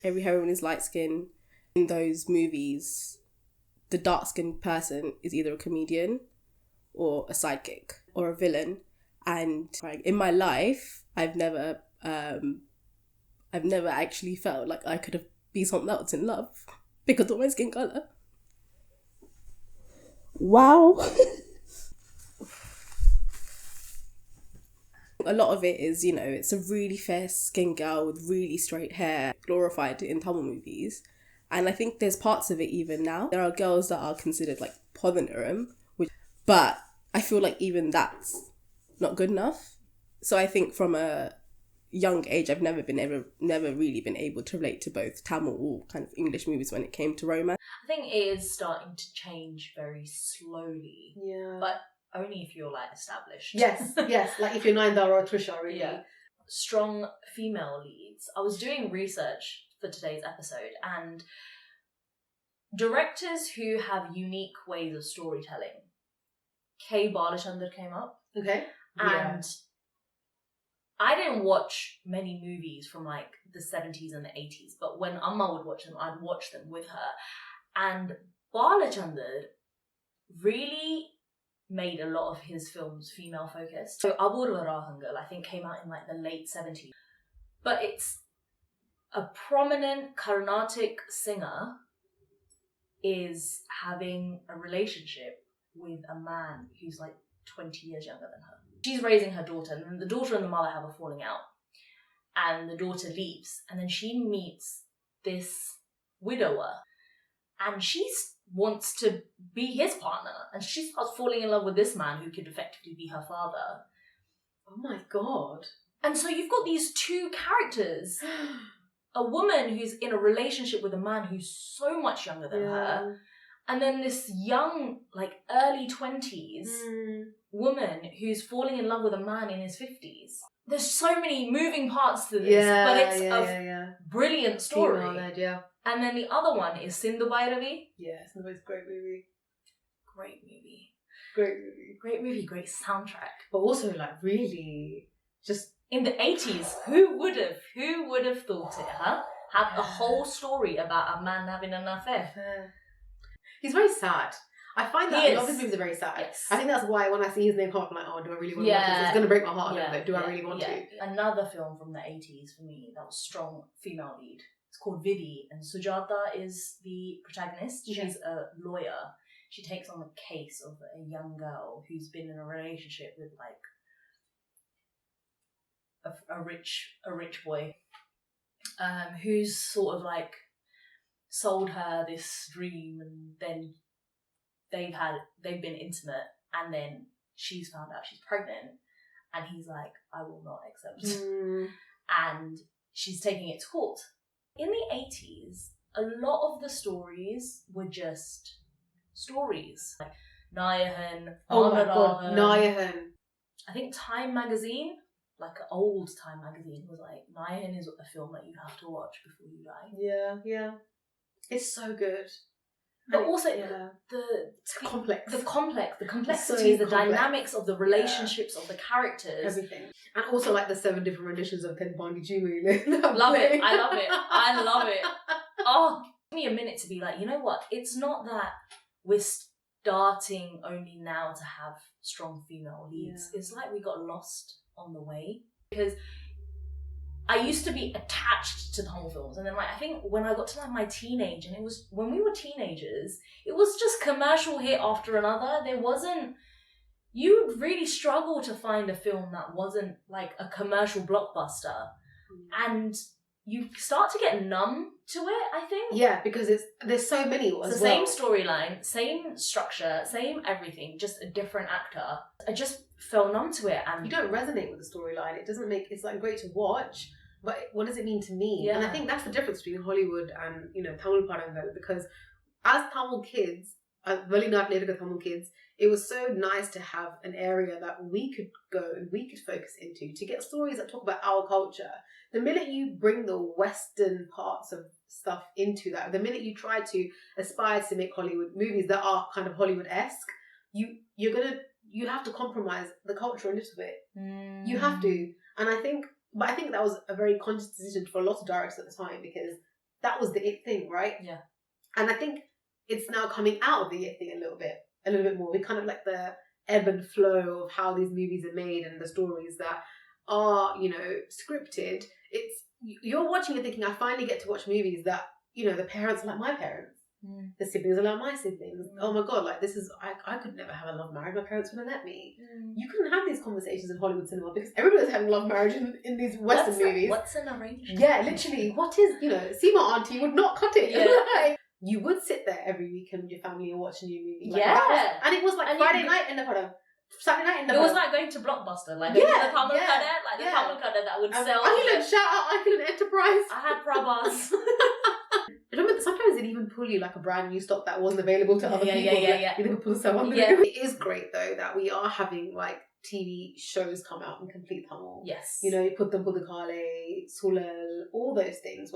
Every heroine is light-skinned. In those movies, the dark-skinned person is either a comedian or a sidekick or a villain. And in my life, I've never actually felt like I could have been something else in love because of my skin colour. Wow. A lot of it is, you know, it's a really fair-skinned girl with really straight hair, glorified in Tamil movies. And I think there's parts of it even now. There are girls that are considered like Podanaram, but I feel like even that's not good enough. So I think from a young age, I've never really been able to relate to both Tamil or kind of English movies when it came to romance. I think it is starting to change very slowly. Yeah. But only if you're like established. Yes. Like if you're Naindara or Trisha, really. Yeah. Strong female leads. I was doing research for today's episode, and directors who have unique ways of storytelling. K. Balachandar came up. Okay. And I didn't watch many movies from like the 70s and the 80s, but when Amma would watch them, I'd watch them with her. And Balachandar really made a lot of his films female focused. So Apurva Rahangal, I think, came out in like the late 70s. But it's a prominent Carnatic singer is having a relationship with a man who's like 20 years younger than her. She's raising her daughter, and the daughter and the mother have a falling out. And the daughter leaves, and then she meets this widower, and she wants to be his partner, and she starts falling in love with this man who could effectively be her father. Oh my God. And so you've got these two characters. A woman who's in a relationship with a man who's so much younger than her, and then this young, like early 20s woman who's falling in love with a man in his 50s. There's so many moving parts to this, but it's a brilliant story. Female-led, And then the other one is Sindhu Bhairavi. Yeah, it's the most great movie. Great movie. Great movie. Great soundtrack. But also, like, really, just... In the 80s, who would have thought it, huh? Had a whole story about a man having an affair. He's very sad. I find that a lot of his movies are very sad. Yes. I think that's why when I see his name come up, I'm like, oh, do I really want to watch this? It's going to break my heart a little bit. Do I really want to? Another film from the 80s for me that was strong female lead. It's called Vidi, and Sujata is the protagonist. She's a lawyer. She takes on the case of a young girl who's been in a relationship with like a rich boy, who's sort of like sold her this dream, and then they've been intimate, and then she's found out she's pregnant, and he's like, I will not accept. And she's taking it to court. In the 80s, a lot of the stories were just stories. Like Nayahan, Oh my God, Nayahan. I think Time magazine, like an old Time magazine, was like, Nayahan is a film that you have to watch before you die. Yeah. It's so good. But also it's complex. The complexities, so the complex. dynamics of the relationships of the characters. Everything. And also like the 7 different renditions of Ken Bondi Jimmy. Love it. I love it. Oh, give me a minute to be like, you know what? It's not that we're starting only now to have strong female leads. It's like we got lost on the way. Because I used to be attached to Tamil films, and then like I think when I got to like my teenage, and it was when we were teenagers, it was just commercial hit after another. There wasn't, you would really struggle to find a film that wasn't like a commercial blockbuster, and you start to get numb to it, I think. Yeah, because there's so many it's the same storyline, same structure, same everything, just a different actor. I just fell numb to it, and you don't resonate with the storyline. It doesn't make, it's like great to watch, but what does it mean to me? Yeah. And I think that's the difference between Hollywood and, Tamil Parangal, because as Tamil kids, really not Atypical Tamil kids, it was so nice to have an area that we could go and we could focus into to get stories that talk about our culture. The minute you bring the Western parts of stuff into that, the minute you try to aspire to make Hollywood movies that are kind of Hollywood-esque, you have to compromise the culture a little bit. You have to. And I think that was a very conscious decision for a lot of directors at the time, because that was the it thing, right? Yeah. And I think it's now coming out of the it thing a little bit more. We kind of like the ebb and flow of how these movies are made and the stories that are, scripted. It's, you're watching and thinking, I finally get to watch movies that, the parents are like my parents. The siblings are like my siblings. Oh my god, like this is, I could never have a love marriage. My parents wouldn't let me. You couldn't have these conversations in Hollywood cinema because everybody's having love marriage in these Western movies. What's an arranged? Yeah, literally. What is, see my auntie would not cut it. Yeah. Like, you would sit there every weekend with your family and watch a new movie. Like, Yeah. And it was like Friday night in the Padam. Saturday night in the It was like going to Blockbuster, like going to the Tamil Kada, like the Tamil Kada that would sell. Ireland, shout out Ireland Enterprise. I had Prabhas. Remember, sometimes they'd even pull you like a brand new stock that wasn't available to other people. Yeah. You could pull someone. Yeah. It is great though that we are having like TV shows come out in complete Tamil. Yes. Put the Kale, Sulal, all those things.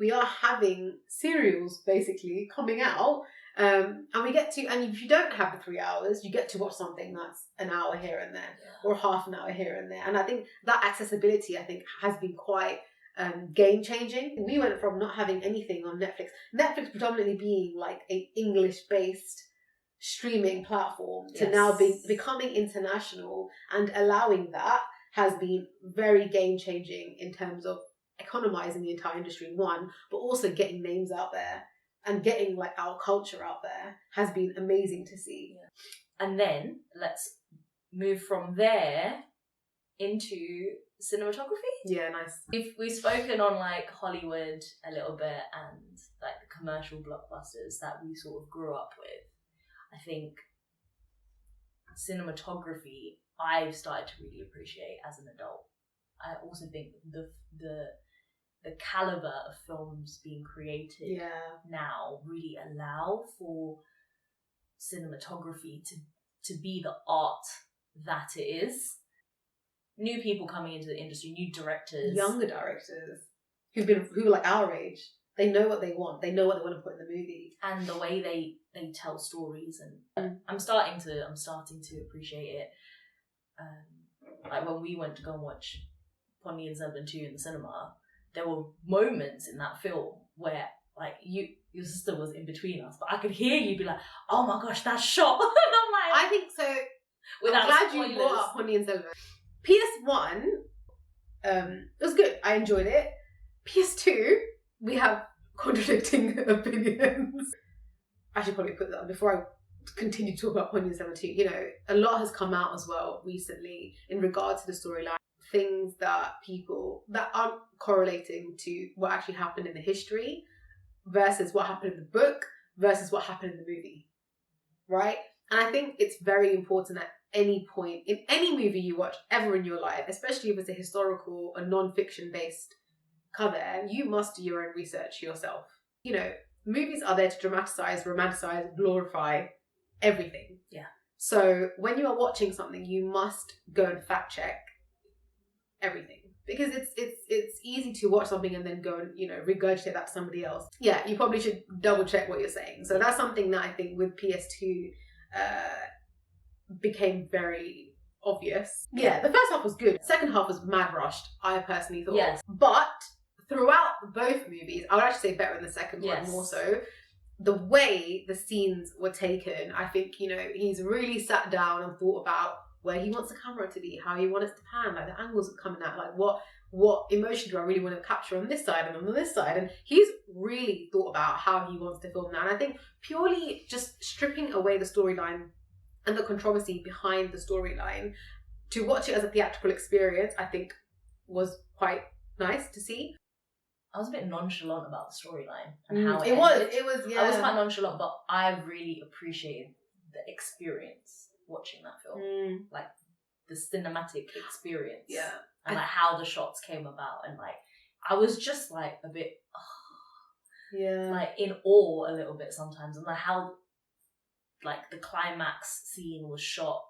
We are having serials basically coming out. And we get to, and if you don't have the 3 hours, you get to watch something that's an hour here and there, or half an hour here and there. And I think that accessibility, has been quite game changing. We went from not having anything on Netflix predominantly being like a English based streaming platform to now becoming international, and allowing that has been very game changing in terms of economizing the entire industry, one, but also getting names out there and getting like our culture out there has been amazing to see. And then let's move from there into cinematography. Yeah, nice. We've spoken on like Hollywood a little bit and like the commercial blockbusters that we sort of grew up with. I think cinematography I've started to really appreciate as an adult. I also think the caliber of films being created now really allow for cinematography to be the art that it is. New people coming into the industry, new directors, younger directors who are like our age. They know what they want. They know what they want to put in the movie, and the way they tell stories. And I'm starting to appreciate it. Like when we went to go and watch Ponniyin Selvan 2 in the cinema, there were moments in that film where like your sister was in between us, but I could hear you be like, "Oh my gosh, that shot!" And I'm like, I think so. Without I'm glad spoilers. you brought up Ponniyin Selvan. PS1, it was good. I enjoyed it. PS2, we have contradicting opinions. I should probably put that on before I continue to talk about Ponniyin Selvan 2. A lot has come out as well recently in regards to the storyline. Things that aren't correlating to what actually happened in the history versus what happened in the book versus what happened in the movie. Right? And I think it's very important at any point in any movie you watch ever in your life, especially if it's a historical or non-fiction based cover, you must do your own research yourself. Movies are there to dramatize, romanticize, glorify everything. Yeah. So when you are watching something, you must go and fact check everything, because it's easy to watch something and then go and regurgitate that to somebody else. Yeah, you probably should double check what you're saying. So that's something that I think with PS2 became very obvious. Yeah, the first half was good. Second half was mad rushed, I personally thought. Yes. But throughout both movies, I would actually say better in the second one more so. The way the scenes were taken, I think, he's really sat down and thought about where he wants the camera to be, how he wants it to pan, like the angles are coming out, like what emotion do I really want to capture on this side and on this side. And he's really thought about how he wants to film that. And I think purely just stripping away the storyline and the controversy behind the storyline to watch it as a theatrical experience, I think was quite nice to see. I was a bit nonchalant about the storyline and how it was. Yeah. I was quite nonchalant, but I really appreciated the experience watching that film, like the cinematic experience, and like how the shots came about, and like I was just like a bit, like in awe a little bit sometimes, and like how like the climax scene was shot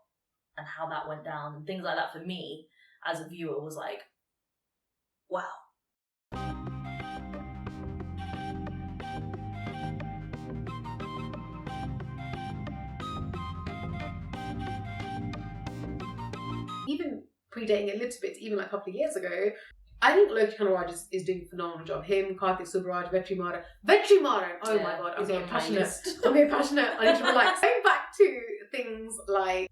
and how that went down and things like that, for me as a viewer was like, wow. Even predating it a little bit, even like a couple of years ago, I think Loki Kanaraj is doing a phenomenal job. Him, Karthik Subbaraj, Vetrimaran. Oh my god, I'm getting passionate. I'm getting passionate. I need to relax. Going back to things like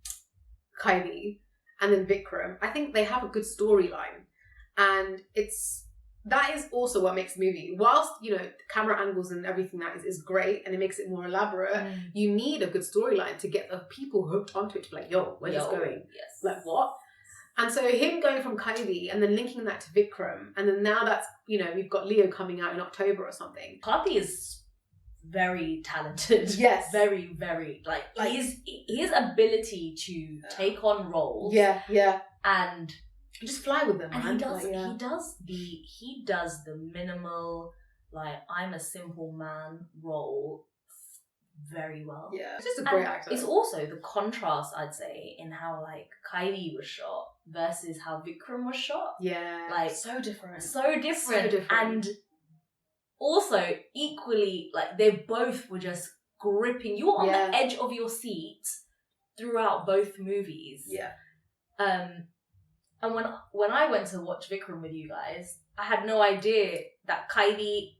Kylie and then Vikram, I think they have a good storyline, and that is also what makes the movie. Whilst, you know, camera angles and everything that is great and it makes it more elaborate, you need a good storyline to get the people hooked onto it to be like, yo, where's this going? Yes. Like, what? And so him going from Kylie and then linking that to Vikram, and then now that's, you know, we've got Leo coming out in October or something. Karthi is very talented. Yes. Very, very, like his ability to take on roles. Yeah, yeah. And just fly with them, and man. he does the minimal, like, I'm a simple man role very well. Yeah. It's just a great actor. It's also the contrast, I'd say, in how like Kylie was shot versus how Vikram was shot. Yeah. Like so different. So different. And also equally, like, they both were just gripping. You were on the edge of your seat throughout both movies. Yeah. And when I went to watch Vikram with you guys, I had no idea that Kylie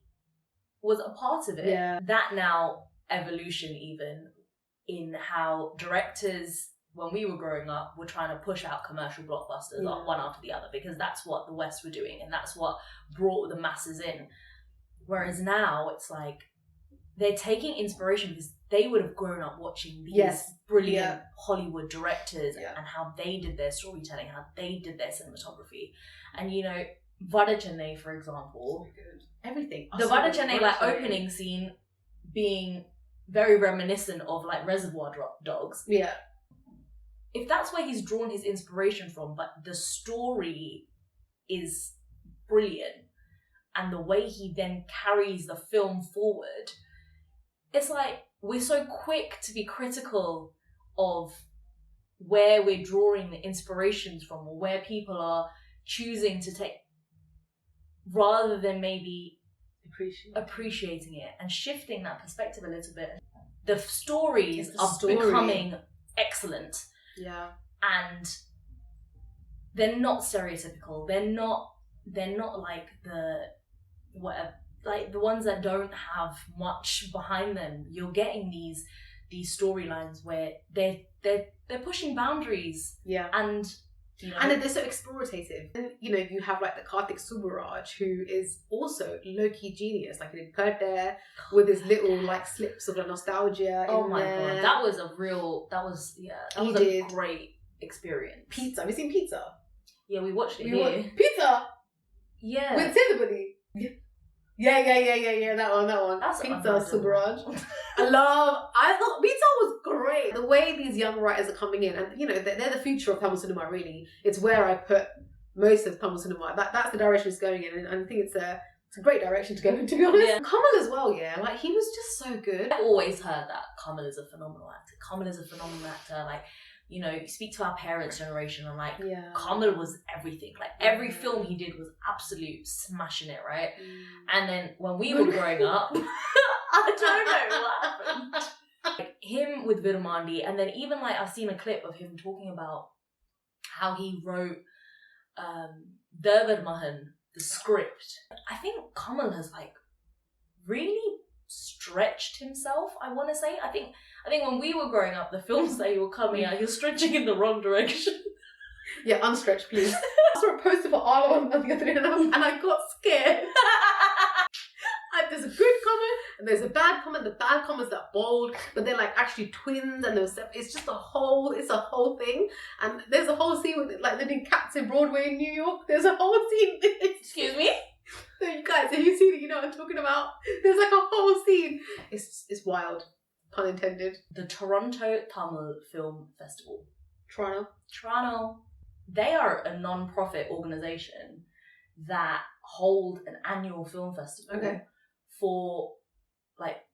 was a part of it. Yeah. That now evolution even in how directors, when we were growing up, were trying to push out commercial blockbusters one after the other, because that's what the West were doing and that's what brought the masses in. Whereas now it's like they're taking inspiration because they would have grown up watching these brilliant Hollywood directors and how they did their storytelling, how they did their cinematography. And, you know, Vada Chennai, for example, everything. The Vada Chennai like opening scene being very reminiscent of like Reservoir Dogs. Yeah. If that's where he's drawn his inspiration from, but the story is brilliant and the way he then carries the film forward, it's like we're so quick to be critical of where we're drawing the inspirations from or where people are choosing to take, rather than maybe appreciating it and shifting that perspective a little bit. The stories are becoming excellent. Yeah. And they're not stereotypical. They're not like the ones that don't have much behind them. You're getting these storylines where they're pushing boundaries. Yeah. And you know, and they're so exploitative. And, you know, you have like the Karthik Subbaraj, who is also low-key genius. Like, he did Perdare with his little like slips of like nostalgia. Oh my there. god, that was a great experience. Pizza. Have you seen Pizza? Yeah, we watched it here. Pizza. Yeah. With Silverbody. Yeah. That one. That's Pizza Subbaraj. I thought Pizza was great. The way these young writers are coming in, and you know, they're the future of Tamil cinema. Really, it's where I put most of Tamil cinema. That's the direction it's going in, and I think it's a great direction to go in. To be honest, Kamal as well. Yeah, like he was just so good. I've always heard that Kamal is a phenomenal actor. Like, you know, you speak to our parents' generation and like, Kamal was everything. Like, every film he did was absolute smashing it, right? And then when we were growing up, I don't know what happened. Like, him with Virumandi, and then even like I've seen a clip of him talking about how he wrote Dervad Mahan, the script. I think Kamal has like really stretched himself, I want to say. I think when we were growing up, the films that he were coming out, he was stretching in the wrong direction. Yeah, unstretched, please. I saw a poster for Arlo the other day and I got scared. There's a good comment and there's a bad comment. The bad comment's that bold, but they're like actually twins, and it's just a whole thing. And there's a whole scene with like living cats in Broadway in New York. There's a whole scene. Excuse me? So you guys, if you've seen it, you know what I'm talking about. There's like a whole scene. It's wild. Pun intended. The Toronto Tamil Film Festival. Toronto. They are a non-profit organisation that hold an annual film festival for like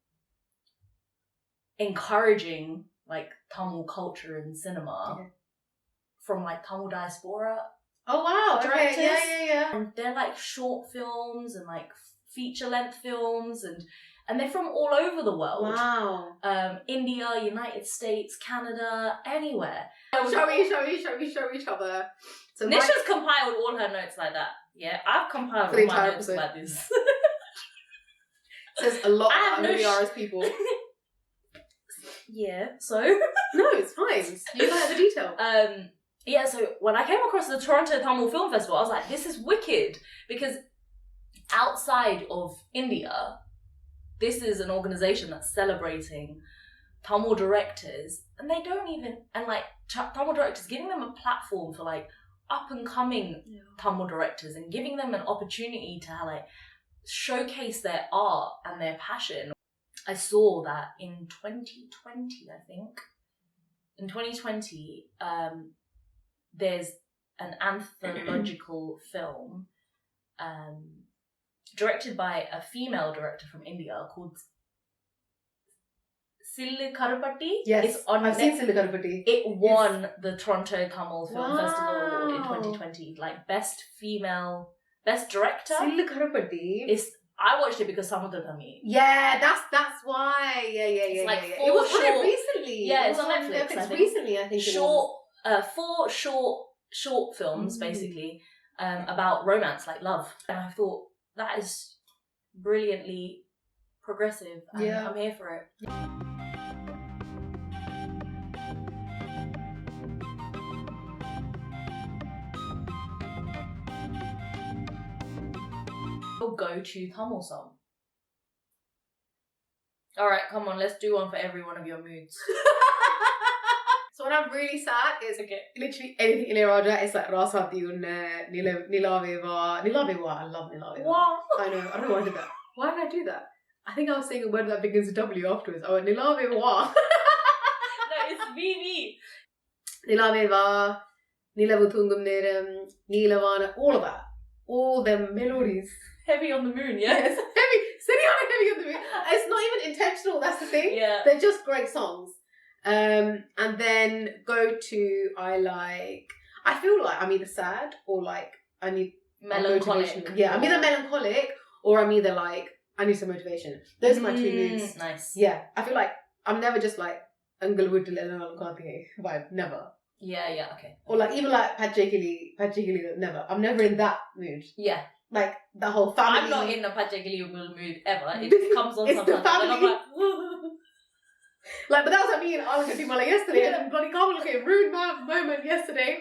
encouraging like Tamil culture in cinema from like Tamil diaspora. Oh wow! Directors. Okay, yeah. And they're like short films and like feature length films, and they're from all over the world. Wow. India, United States, Canada, anywhere. Show each other. So Nisha's compiled all her notes like that. Yeah, I've compiled For the all my entire notes episode. like this. says a lot I have about who no we are as people. Yeah, so No, it's fine. You gotta have the detail. yeah, so when I came across the Toronto Tamil Film Festival, I was like, this is wicked, because outside of India, this is an organisation that's celebrating Tamil directors, and they don't even, and like Tamil directors, giving them a platform for like up and coming Tamil directors and giving them an opportunity to like showcase their art and their passion. I saw that in 2020, I think. In 2020, there's an anthological film directed by a female director from India called Sillikarupatti. Yes, it's on I've seen Sillikarupatti. It won the Toronto Tamil Film Festival Award in Wow. 2020, like best director. Sillikarupatti. I watched it because Samudrapami. Yeah, that's why. Yeah. It's like It four was on short- it recently. Yeah, It it's was on Netflix, I think. recently, I think. Four short films basically about romance, like love, and I thought that is brilliantly progressive, and I'm here for it. Your go-to Tamil song. All right, come on, let's do one for every one of your moods. So when I'm really sad, it's literally anything Ilayaraja. It's like Rasati Unne, Nilaveva. Nilaveva, I love Nilaveva. Wow. I know, I don't know why I did that. Why did I do that? I think I was saying a word that begins with W afterwards. I went Nilaveva. No, it's VV. Nilaveva, Nilavu Tungum Neram, Nilavana, all of that. All them melodies. Heavy on the moon, yeah? Yes, heavy, sitting on a heavy on the moon. It's not even intentional, that's the thing. Yeah. They're just great songs. And then go to, I feel like I'm either sad or like I need Melancholic. motivation. Yeah, I'm either melancholic or I'm either like I need some motivation. Those are my two moods. Nice. Yeah, I feel like I'm never just like Kollywood vibe, never. Yeah, okay. Or like even like Patrickly, never. I'm never in that mood. Yeah. Like the whole family. I'm not in a particularly mood ever. It just comes on It's the sometimes. And I'm family. like, Like, but that was what me and Arla Katimala yesterday. And bloody Kamal ruined my moment yesterday.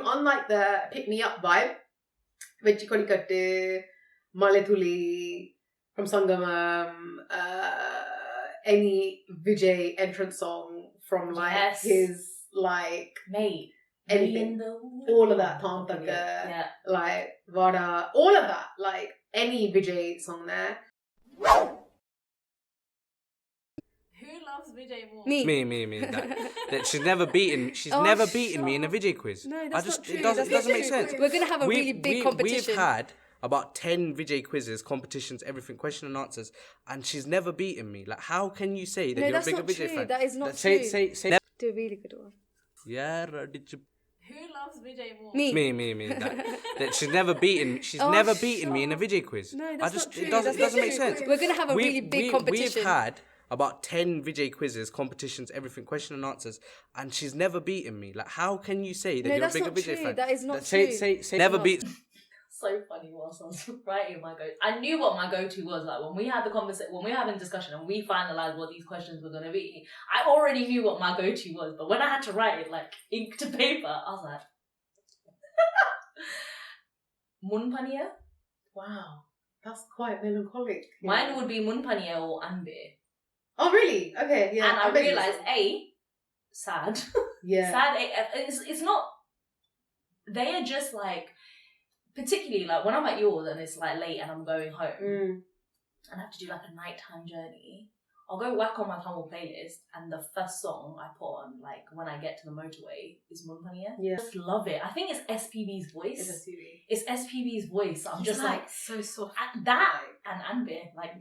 On like the pick me up vibe, Vechi Kodikatte, Maletuli from Sangamam, any Vijay entrance song from like his like mate, anything, all of that, Tantaka, like Vada, all of that, like any Vijay song there. Who loves Vijay more? Me. That she's never beaten. She's never beaten me in a Vijay quiz. No, that's not true. It doesn't make sense. We're gonna have a really big competition. We've had about 10 Vijay quizzes, competitions, everything, question and answers, and she's never beaten me. Like, how can you say that you're a bigger Vijay fan? That is not true. Say. Do a really good one. Yeah, did you? Who loves Vijay more? Me. That she's never beaten. She's never beaten me in a Vijay quiz. No, that's not true. It doesn't make sense. We're gonna have a really big competition. We've had about 10 Vijay quizzes, competitions, everything, question and answers, and she's never beaten me. Like, how can you say that you're a bigger Vijay fan? That is not true. Say never beat. So funny whilst I was writing my go-to. I knew what my go-to was. Like when we had the conversation, when we were having discussion and we finalised what these questions were going to be, I already knew what my go-to was. But when I had to write it like ink to paper, I was like, Munpaniya? Wow, that's quite melancholic. Mine would be Munpaniya or Anbe. Oh really? Okay, yeah. And I realised sad. Yeah. Sad AF. It's not. They are just like. Particularly like when I'm at yours and it's like late and I'm going home and I have to do like a nighttime journey, I'll go whack on my Tamil playlist and the first song I put on like when I get to the motorway is Munpaniya. Yeah. I just love it. I think it's SPB's voice. It's SPB's voice. I'm just like so soft. that and Anbir. Like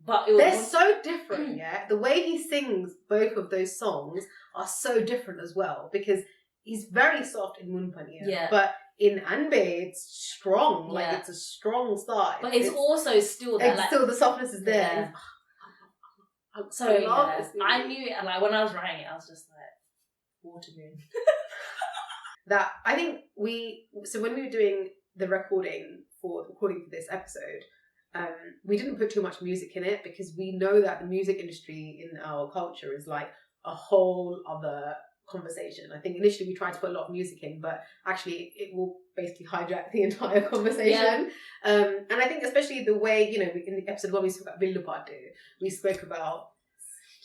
But it was They're so different, yeah. The way he sings both of those songs are so different as well, because he's very soft in Munpaniya, Yeah. but in Anbe it's strong, like Yeah. it's a strong start. But it's also still that, it's like, still the softness is there. Yeah. So I love yeah, this movie. I knew it, and like when I was writing it, I was just like, water moon. That I think so when we were doing the recording for this episode, we didn't put too much music in it because we know that the music industry in our culture is like a whole other conversation. I think initially we tried to put a lot of music in, but actually it will basically hijack the entire conversation. And I think especially the way, in the episode when we spoke about Villupadu, we spoke about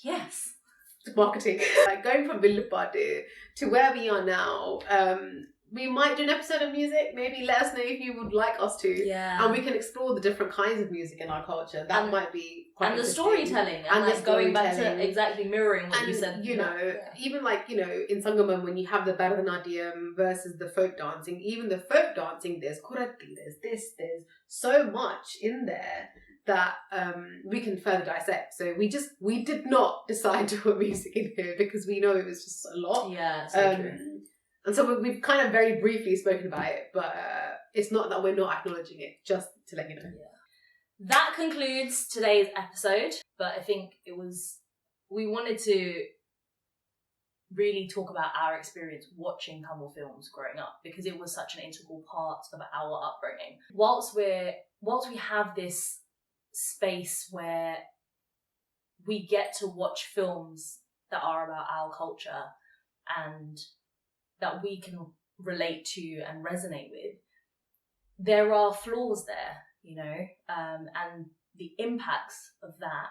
Yes. marketing, like going from Villupadu to where we are now. We might do an episode of music. Maybe let us know if you would like us to. Yeah. And we can explore the different kinds of music in our culture. That might be quite and the interesting. storytelling, and like going back to exactly mirroring what and, you said. Even like, in Sangamam, when you have the Bharatanatyam versus the folk dancing, even the folk dancing, there's Kurati, there's so much in there that we can further dissect. So we did not decide to put music in here because we know it was just a lot. Yeah, so true. And so we've kind of very briefly spoken about it, but it's not that we're not acknowledging it, just to let you know. Yeah. That concludes today's episode, but I think we wanted to really talk about our experience watching Tamil films growing up, because it was such an integral part of our upbringing. Whilst we have this space where we get to watch films that are about our culture and that we can relate to and resonate with, there are flaws there, and the impacts of that,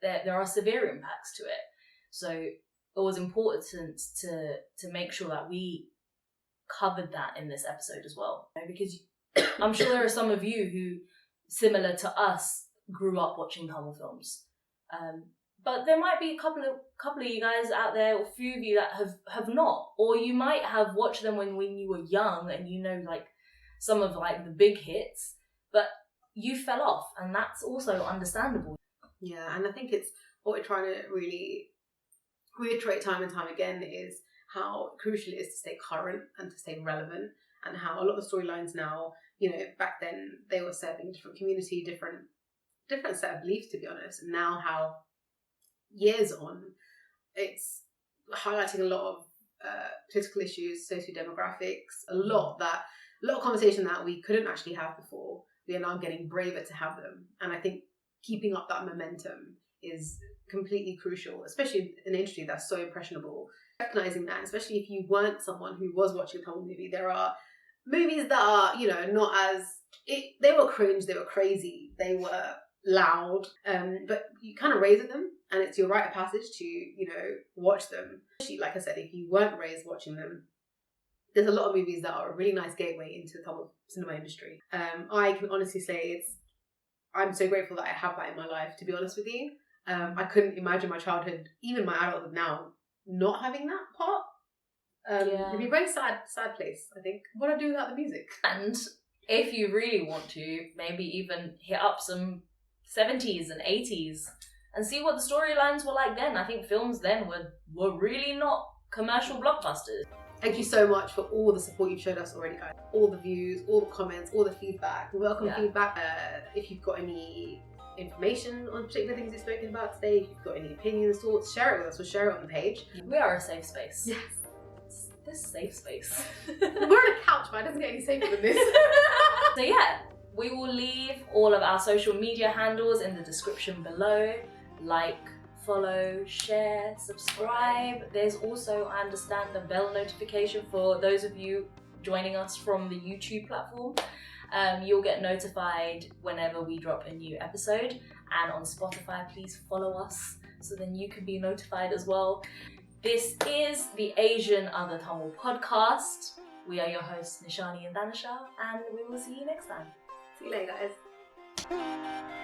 there are severe impacts to it. So it was important to make sure that we covered that in this episode as well, because I'm sure there are some of you who, similar to us, grew up watching Tamil films. But there might be a couple of you guys out there, or a few of you that have not, or you might have watched them when you were young and like some of like the big hits, but you fell off, and that's also understandable. Yeah, and I think it's what we're trying to really reiterate time and time again is how crucial it is to stay current and to stay relevant, and how a lot of the storylines now, back then they were serving different community, different set of beliefs, to be honest, and now how years on, it's highlighting a lot of political issues, socio-demographics, a lot of conversation that we couldn't actually have before. We are now getting braver to have them, and I think keeping up that momentum is completely crucial, especially in an industry that's so impressionable. Recognizing that, especially if you weren't someone who was watching a Tamil movie, there are movies that are, not as they were cringe, they were crazy, they were loud, but you kind of raise at them, and it's your rite of passage to watch them. Especially, like I said, if you weren't raised watching them, there's a lot of movies that are a really nice gateway into the Tamil cinema industry. I can honestly say I'm so grateful that I have that in my life, to be honest with you. I couldn't imagine my childhood, even my adulthood now, not having that part. It'd be a very sad place, I think. What do I do without the music? And if you really want to, maybe even hit up some 70s and 80s and see what the storylines were like then. I think films then were really not commercial blockbusters. Thank you so much for all the support you've showed us already, guys. All the views, all the comments, all the feedback. We welcome feedback. If you've got any information on particular things we've spoken about today, if you've got any opinions, thoughts, share it with us. We'll share it on the page. We are a safe space. Yes. This safe space. We're on a couch, man. It doesn't get any safer than this. So yeah, we will leave all of our social media handles in the description below. Like, follow, share, subscribe. There's also, I understand, the bell notification for those of you joining us from the YouTube platform. You'll get notified whenever we drop a new episode. And on Spotify, please follow us so then you can be notified as well. This is the Asian Other Tamil podcast. We are your hosts, Nishani and Danisha, and we will see you next time. See you later, guys.